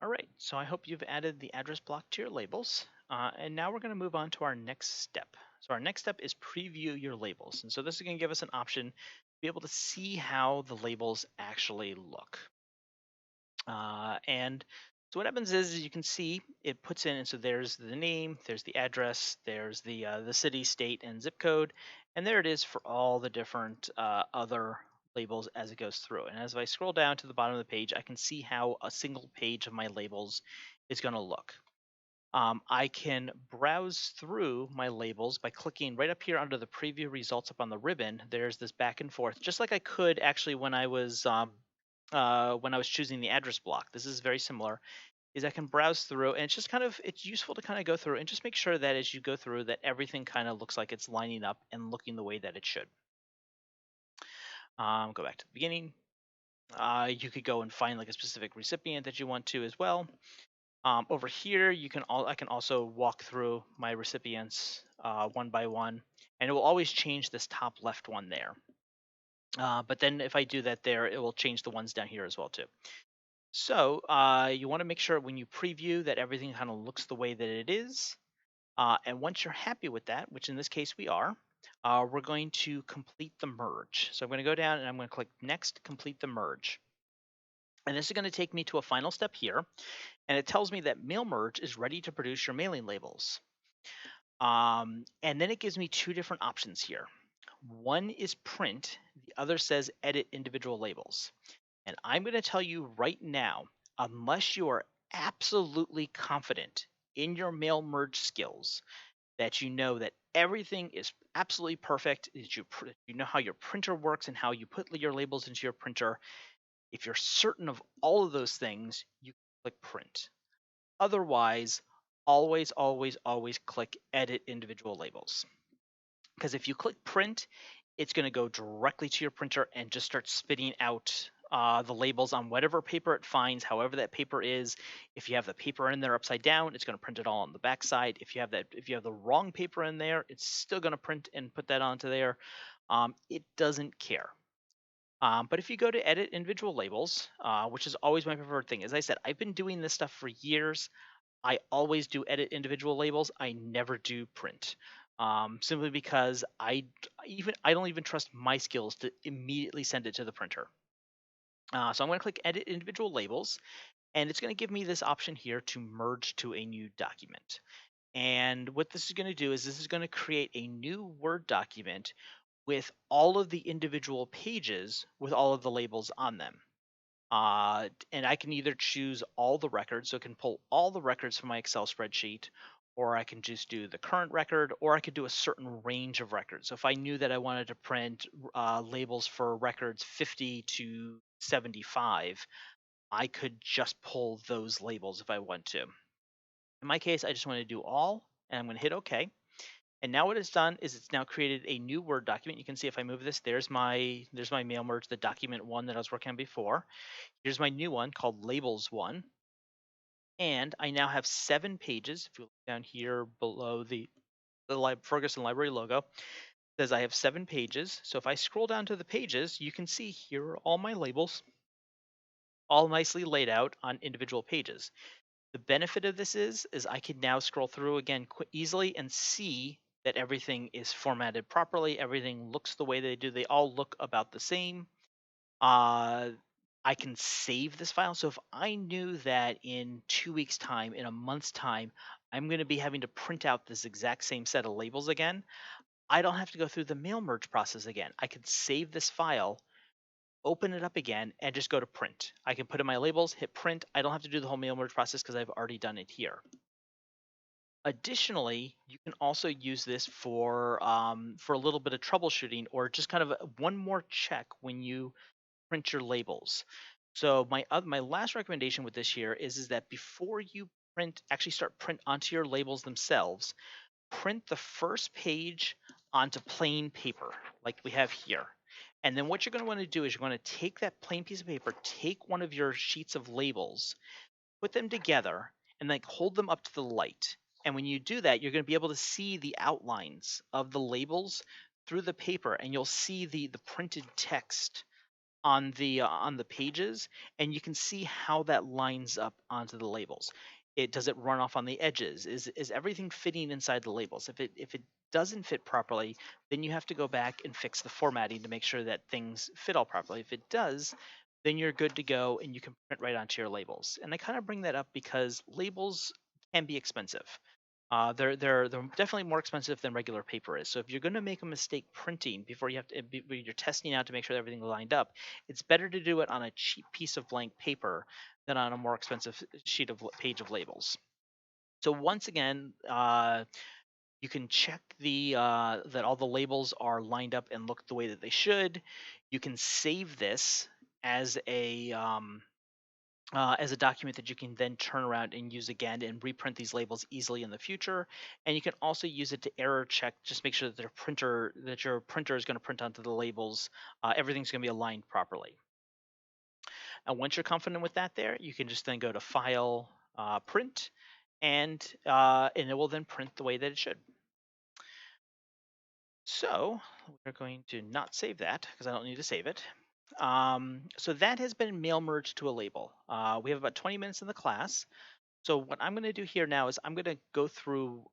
All right, so I hope you've added the address block to your labels. And now we're going to move on to our next step. So our next step is preview your labels. And so this is going to give us an option to be able to see how the labels actually look. And so what happens is you can see it puts in, and so there's the name, there's the address, there's the city, state, and zip code, and there it is for all the different other labels as it goes through. And as I scroll down to the bottom of the page, I can see how a single page of my labels is going to look. I can browse through my labels by clicking right up here under the preview results up on the ribbon. There's this back and forth, just like I could actually when I was choosing the address block. This is very similar. Is I can browse through, and it's just it's useful to kind of go through and just make sure that as you go through that everything kind of looks like it's lining up and looking the way that it should. Go back to the beginning. You could go and find like a specific recipient that you want to as well. Over here, I can also walk through my recipients one by one, and it will always change this top left one there. But then if I do that there, it will change the ones down here as well too. So you want to make sure when you preview that everything kind of looks the way that it is. And once you're happy with that, which in this case we are, we're going to complete the merge. So I'm going to go down and I'm going to click Next, Complete the Merge. And this is going to take me to a final step here. And it tells me that Mail Merge is ready to produce your mailing labels. And then it gives me two different options here. One is print, the other says edit individual labels. And I'm going to tell you right now, unless you are absolutely confident in your mail merge skills, that you know that everything is absolutely perfect, that you know how your printer works and how you put your labels into your printer, if you're certain of all of those things, you click print. Otherwise, always, always, always click edit individual labels. Because if you click print, it's going to go directly to your printer and just start spitting out the labels on whatever paper it finds, however that paper is. If you have the paper in there upside down, it's going to print it all on the back side. If you have the wrong paper in there, it's still going to print and put that onto there. It doesn't care. But if you go to edit individual labels, which is always my preferred thing, as I said, I've been doing this stuff for years. I always do edit individual labels. I never do print. Simply because I don't even trust my skills to immediately send it to the printer. So I'm going to click Edit Individual Labels, and it's going to give me this option here to merge to a new document. And what this is going to do is this is going to create a new Word document with all of the individual pages with all of the labels on them. And I can either choose all the records, so it can pull all the records from my Excel spreadsheet, or I can just do the current record, or I could do a certain range of records. So if I knew that I wanted to print labels for records 50 to 75, I could just pull those labels if I want to. In my case, I just want to do all, and I'm going to hit OK. And now what it's done is it's now created a new Word document. You can see if I move this, there's my mail merge, the document one that I was working on before. Here's my new one called Labels One. And I now have 7 pages. If you look down here below the Ferguson Library logo, it says I have 7 pages. So if I scroll down to the pages, you can see here are all my labels, all nicely laid out on individual pages. The benefit of this is I can now scroll through again easily and see that everything is formatted properly. Everything looks the way they do. They all look about the same. Uh, I can save this file. So if I knew that in 2 weeks' time, in a month's time, I'm going to be having to print out this exact same set of labels again, I don't have to go through the mail merge process again. I can save this file, open it up again, and just go to print. I can put in my labels, hit print. I don't have to do the whole mail merge process because I've already done it here. Additionally, you can also use this for a little bit of troubleshooting or just kind of one more check when you print your labels. So my last recommendation with this here is that before you actually start print onto your labels themselves, print the first page onto plain paper like we have here. And then what you're going to want to do is you're going to take that plain piece of paper, take one of your sheets of labels, put them together, and then hold them up to the light. And when you do that, you're going to be able to see the outlines of the labels through the paper, and you'll see the printed text on the pages, and you can see how that lines up onto the labels. Does it run off on the edges? Is everything fitting inside the labels? If it doesn't fit properly, then you have to go back and fix the formatting to make sure that things fit all properly. If it does, then you're good to go and you can print right onto your labels. And I kind of bring that up because labels can be expensive. They're definitely more expensive than regular paper is. So if you're going to make a mistake printing before you're testing out to make sure that everything lined up, it's better to do it on a cheap piece of blank paper than on a more expensive page of labels. So once again, you can check that all the labels are lined up and look the way that they should. You can save this as a document that you can then turn around and use again and reprint these labels easily in the future. And you can also use it to error check, just make sure that your printer is going to print onto the labels. Everything's going to be aligned properly. And once you're confident with that there, you can just then go to File, Print, and it will then print the way that it should. So we're going to not save that because I don't need to save it. So that has been mail merged to a label. We have about 20 minutes in the class. So what I'm going to do here now is I'm going to go through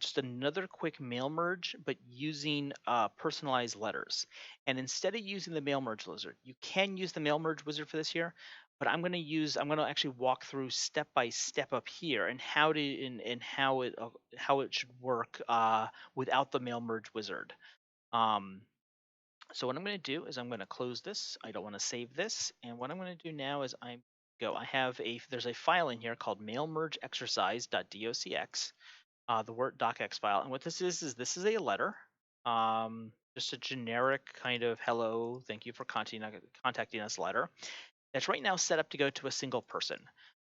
just another quick mail merge, but using personalized letters. And instead of using the mail merge wizard, you can use the mail merge wizard for this here, but I'm going to actually walk through step by step up here and how it should work without the mail merge wizard. So what I'm going to do is I'm going to close this. I don't want to save this. And what I'm going to do now is there's a file in here called mailmergeexercise.docx, the Word docx file. And what this is this is a letter, just a generic kind of hello, thank you for contacting us letter. That's right now set up to go to a single person.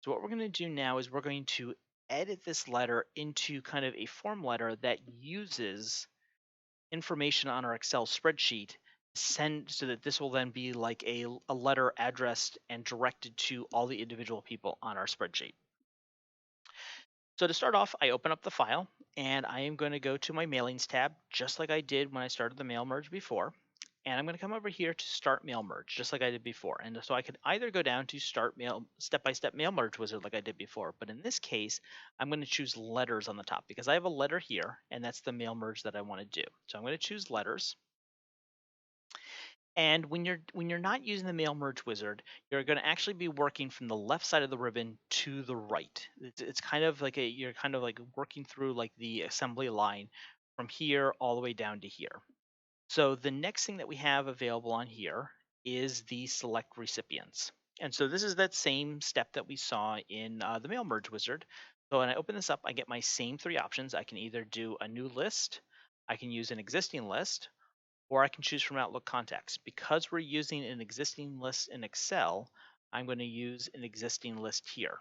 So what we're going to do now is we're going to edit this letter into kind of a form letter that uses information on our Excel spreadsheet so that this will then be like a letter addressed and directed to all the individual people on our spreadsheet. So to start off, I open up the file and I am going to go to my mailings tab, just like I did when I started the mail merge before. And I'm going to come over here to start mail merge, just like I did before. And so I could either go down to step-by-step mail merge wizard like I did before, but in this case, I'm going to choose letters on the top because I have a letter here and that's the mail merge that I want to do. So I'm going to choose letters. And when you're not using the mail merge wizard, you're going to actually be working from the left side of the ribbon to the right. It's kind of like you're kind of like working through like the assembly line from here all the way down to here. So the next thing that we have available on here is the select recipients. And so this is that same step that we saw in the mail merge wizard. So when I open this up, I get my same three options. I can either do a new list, I can use an existing list, or I can choose from Outlook contacts. Because we're using an existing list in Excel, I'm going to use an existing list here.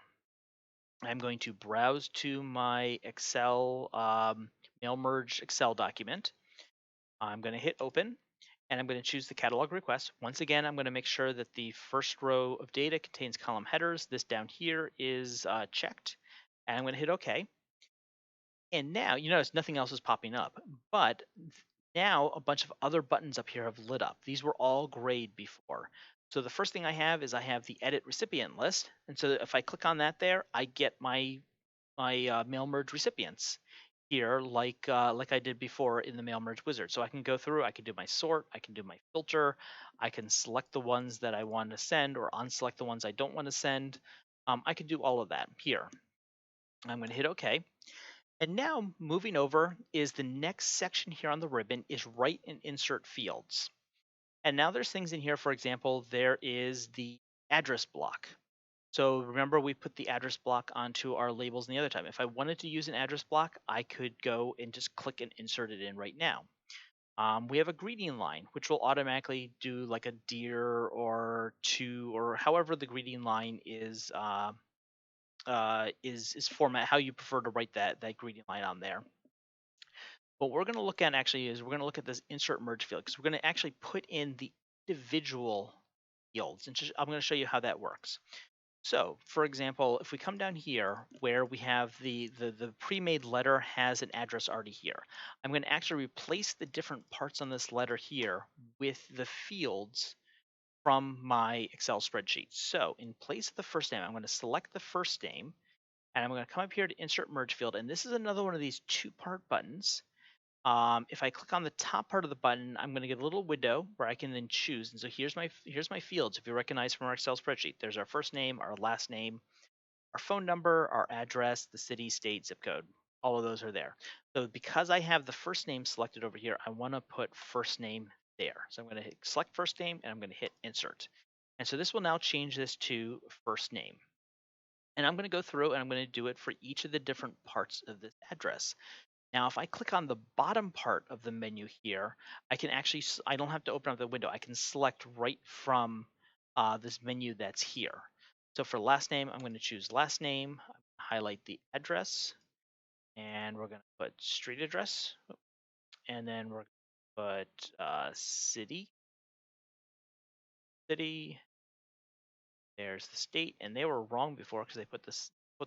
I'm going to browse to my Excel mail merge Excel document. I'm going to hit open and I'm going to choose the catalog request. Once again, I'm going to make sure that the first row of data contains column headers. This down here is checked, and I'm going to hit OK. And now you notice nothing else is popping up, but now a bunch of other buttons up here have lit up. These were all grayed before. So the first thing I have is I have the edit recipient list. And so if I click on that there, I get my mail merge recipients here like I did before in the mail merge wizard. So I can go through, I can do my sort, I can do my filter, I can select the ones that I want to send or unselect the ones I don't want to send. I can do all of that here. I'm going to hit OK. And now moving over is the next section here on the ribbon is write and insert fields. And now there's things in here, for example, there is the address block. So remember we put the address block onto our labels the other time. If I wanted to use an address block, I could go and just click and insert it in right now. We have a greeting line, which will automatically do like a dear or to, or however the greeting line is format, how you prefer to write that greeting line on there. What we're going to look at actually is we're going to look at this insert merge field because we're going to actually put in the individual fields, and I'm going to show you how that works. So, for example, if we come down here where we have the pre-made letter has an address already here, I'm going to actually replace the different parts on this letter here with the fields from my Excel spreadsheet. So in place of the first name, I'm going to select the first name, and I'm going to come up here to insert merge field. And this is another one of these two-part buttons. If I click on the top part of the button, I'm going to get a little window where I can then choose. And so here's my fields. If you recognize from our Excel spreadsheet, there's our first name, our last name, our phone number, our address, the city, state, zip code. All of those are there. So because I have the first name selected over here, I want to put first name there. So I'm going to select first name and I'm going to hit insert. And so this will now change this to first name. And I'm going to go through and I'm going to do it for each of the different parts of this address. Now, if I click on the bottom part of the menu here, I can actually, I don't have to open up the window. I can select right from this menu that's here. So for last name, I'm going to choose last name, highlight the address, and we're going to put street address, and then we're going to put city, there's the state, and they were wrong before because they put the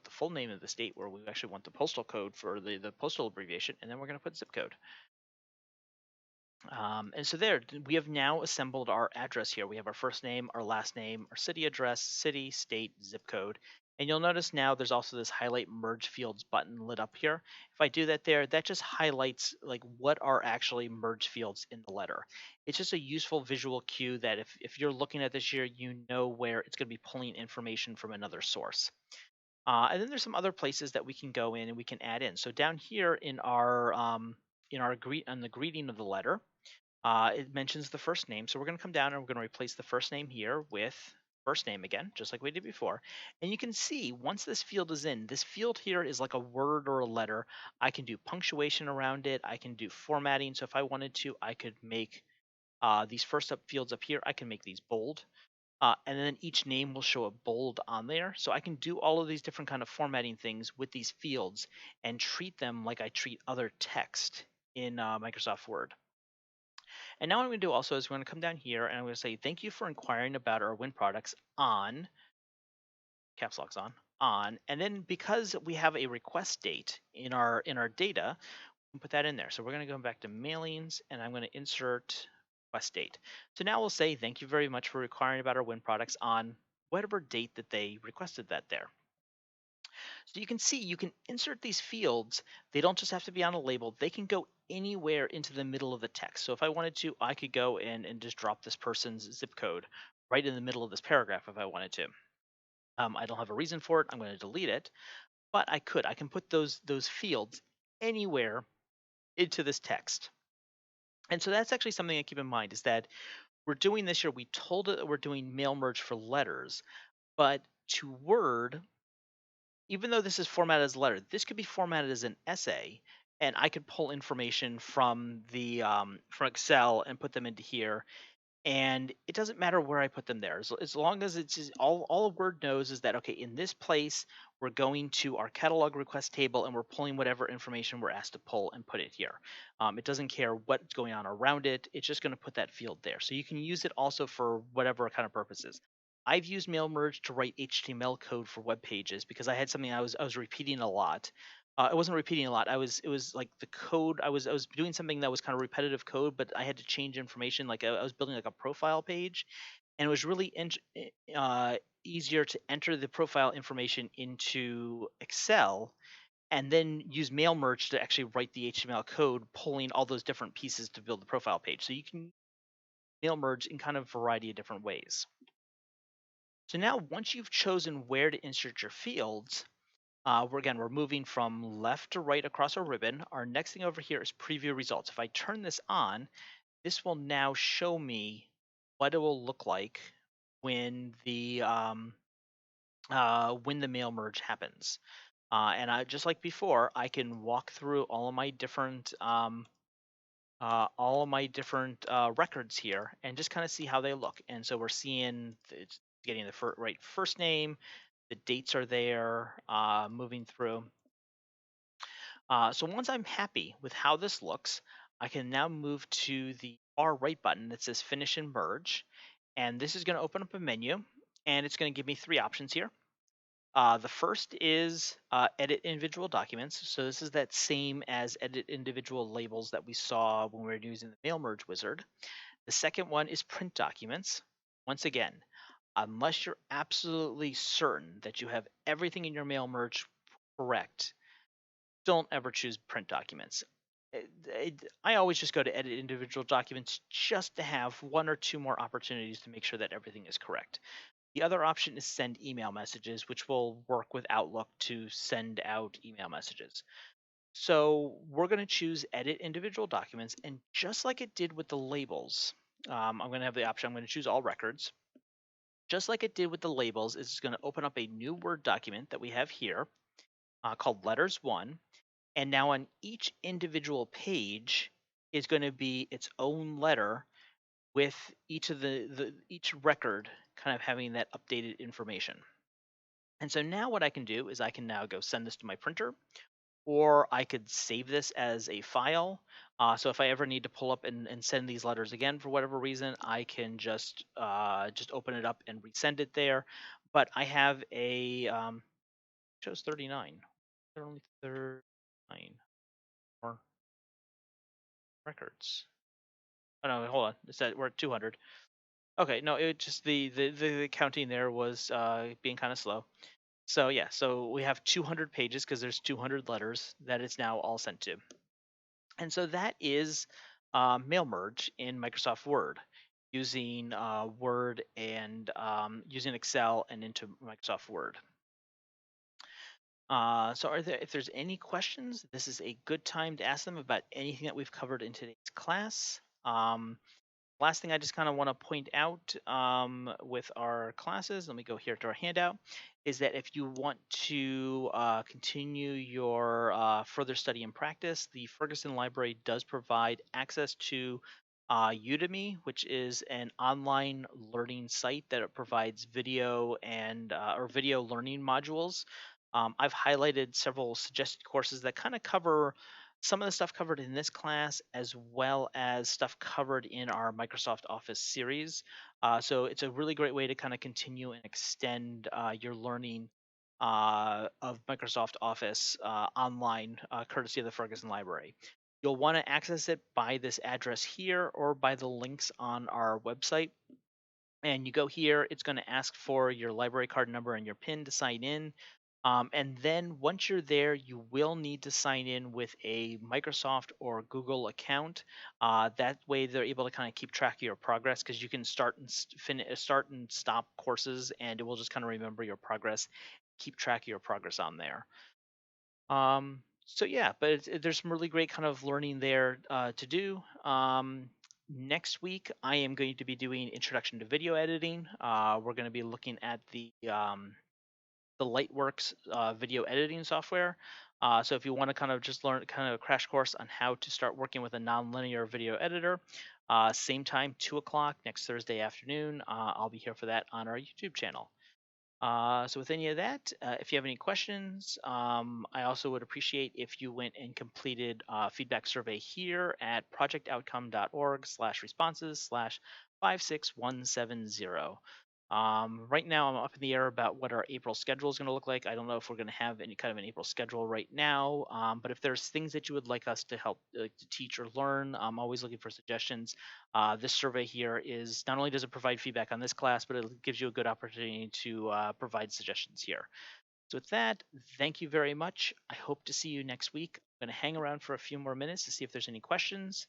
full name of the state where we actually want the postal code for the postal abbreviation, and then we're going to put zip code. And so there, we have now assembled our address here. We have our first name, our last name, our city address, city, state, zip code. And you'll notice now there's also this highlight merge fields button lit up here. If I do that there, that just highlights like what are actually merge fields in the letter. It's just a useful visual cue that if you're looking at this here, you know where it's going to be pulling information from another source. And then there's some other places that we can go in and we can add in. So down here in our on the greeting of the letter, it mentions the first name. So we're going to come down and we're going to replace the first name here with first name again, just like we did before. And you can see once this field is in, this field here is like a word or a letter. I can do punctuation around it. I can do formatting. So if I wanted to, I could make these first up fields up here, I can make these bold. And then each name will show a bold on there. So I can do all of these different kind of formatting things with these fields and treat them like I treat other text in Microsoft Word. And now what I'm going to do also is we're going to come down here and I'm going to say, thank you for inquiring about our wind products on, caps lock's on, and then because we have a request date in our data, we can put that in there. So we're going to go back to mailings and I'm going to insert request date. So now we'll say, thank you very much for inquiring about our wind products on whatever date that they requested that there. So you can see you can insert these fields. They don't just have to be on a label. They can go anywhere into the middle of the text. So if I wanted to, I could go in and just drop this person's zip code right in the middle of this paragraph if I wanted to. I don't have a reason for it. I'm going to delete it, but I could. I can put those fields anywhere into this text. And so that's actually something to keep in mind is that we're doing this year, we told it that we're doing mail merge for letters, but to Word, even though this is formatted as a letter, this could be formatted as an essay, and I could pull information from the from Excel and put them into here, and it doesn't matter where I put them there. As long as it's all a Word knows is that, okay, in this place, we're going to our catalog request table and we're pulling whatever information we're asked to pull and put it here. It doesn't care what's going on around it. It's just going to put that field there. So you can use it also for whatever kind of purposes. I've used mail merge to write HTML code for web pages because I had something I was repeating a lot. I wasn't repeating a lot. It was like the code. I was doing something that was kind of repetitive code, but I had to change information. Like I was building like a profile page, and it was really easier to enter the profile information into Excel and then use mail merge to actually write the HTML code, pulling all those different pieces to build the profile page. So you can mail merge in kind of a variety of different ways. So now once you've chosen where to insert your fields, we're moving from left to right across our ribbon. Our next thing over here is preview results. If I turn this on, this will now show me what it will look like when the mail merge happens. And I, just like before, I can walk through all of my different records here and just kind of see how they look. And so we're seeing it's getting the right first name, the dates are there, moving through. So once I'm happy with how this looks, I can now move to the far right button that says Finish and Merge. And this is going to open up a menu, and it's going to give me three options here. The first is Edit Individual Documents. So this is that same as Edit Individual Labels that we saw when we were using the Mail Merge wizard. The second one is Print Documents. Once again, unless you're absolutely certain that you have everything in your Mail Merge correct, don't ever choose print documents. I always just go to edit individual documents just to have one or two more opportunities to make sure that everything is correct. The other option is send email messages, which will work with Outlook to send out email messages. So we're going to choose edit individual documents, and just like it did with the labels, I'm going to have the option, I'm going to choose all records. Just like it did with the labels, it's going to open up a new Word document that we have here called Letters 1. And now on each individual page is going to be its own letter with each of each record kind of having that updated information. And so now what I can do is I can now go send this to my printer, or I could save this as a file. So if I ever need to pull up and send these letters again for whatever reason, I can just open it up and resend it there. But I have a shows 39. There are only 39 more records. Oh no, hold on. It said we're at 200. Okay, no, it just the counting there was being kind of slow. So yeah, so we have 200 pages because there's 200 letters that it's now all sent to. And so that is mail merge in Microsoft Word using Word and using Excel and into Microsoft Word. So if there's any questions, this is a good time to ask them about anything that we've covered in today's class. Last thing I just kind of want to point out with our classes, let me go here to our handout, is that if you want to continue your further study and practice, the Ferguson Library does provide access to Udemy, which is an online learning site that provides video and or video learning modules. I've highlighted several suggested courses that kind of cover some of the stuff covered in this class, as well as stuff covered in our Microsoft Office series. So it's a really great way to kind of continue and extend your learning of Microsoft Office online, courtesy of the Ferguson Library. You'll want to access it by this address here or by the links on our website. And you go here, it's going to ask for your library card number and your PIN to sign in. And then once you're there, you will need to sign in with a Microsoft or Google account. That way, they're able to kind of keep track of your progress because you can start and stop courses, and it will just kind of remember your progress, keep track of your progress on there. So yeah, but there's some really great kind of learning there to do. Next week, I am going to be doing introduction to video editing. We're going to be looking at the Lightworks video editing software. So if you want to kind of just learn kind of a crash course on how to start working with a nonlinear video editor, same time, 2 o'clock next Thursday afternoon. I'll be here for that on our YouTube channel. So with any of that, if you have any questions, I also would appreciate if you went and completed a feedback survey here at projectoutcome.org/responses/56170. Right now, I'm up in the air about what our April schedule is going to look like. I don't know if we're going to have any kind of an April schedule right now, but if there's things that you would like us to help to teach or learn, I'm always looking for suggestions. This survey here is not only does it provide feedback on this class, but it gives you a good opportunity to provide suggestions here. So with that, thank you very much. I hope to see you next week. I'm going to hang around for a few more minutes to see if there's any questions.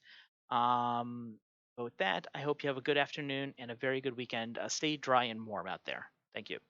But with that, I hope you have a good afternoon and a very good weekend. Stay dry and warm out there. Thank you.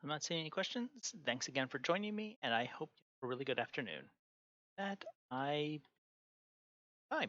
I'm not seeing any questions. Thanks again for joining me, and I hope you have a really good afternoon. That I bye.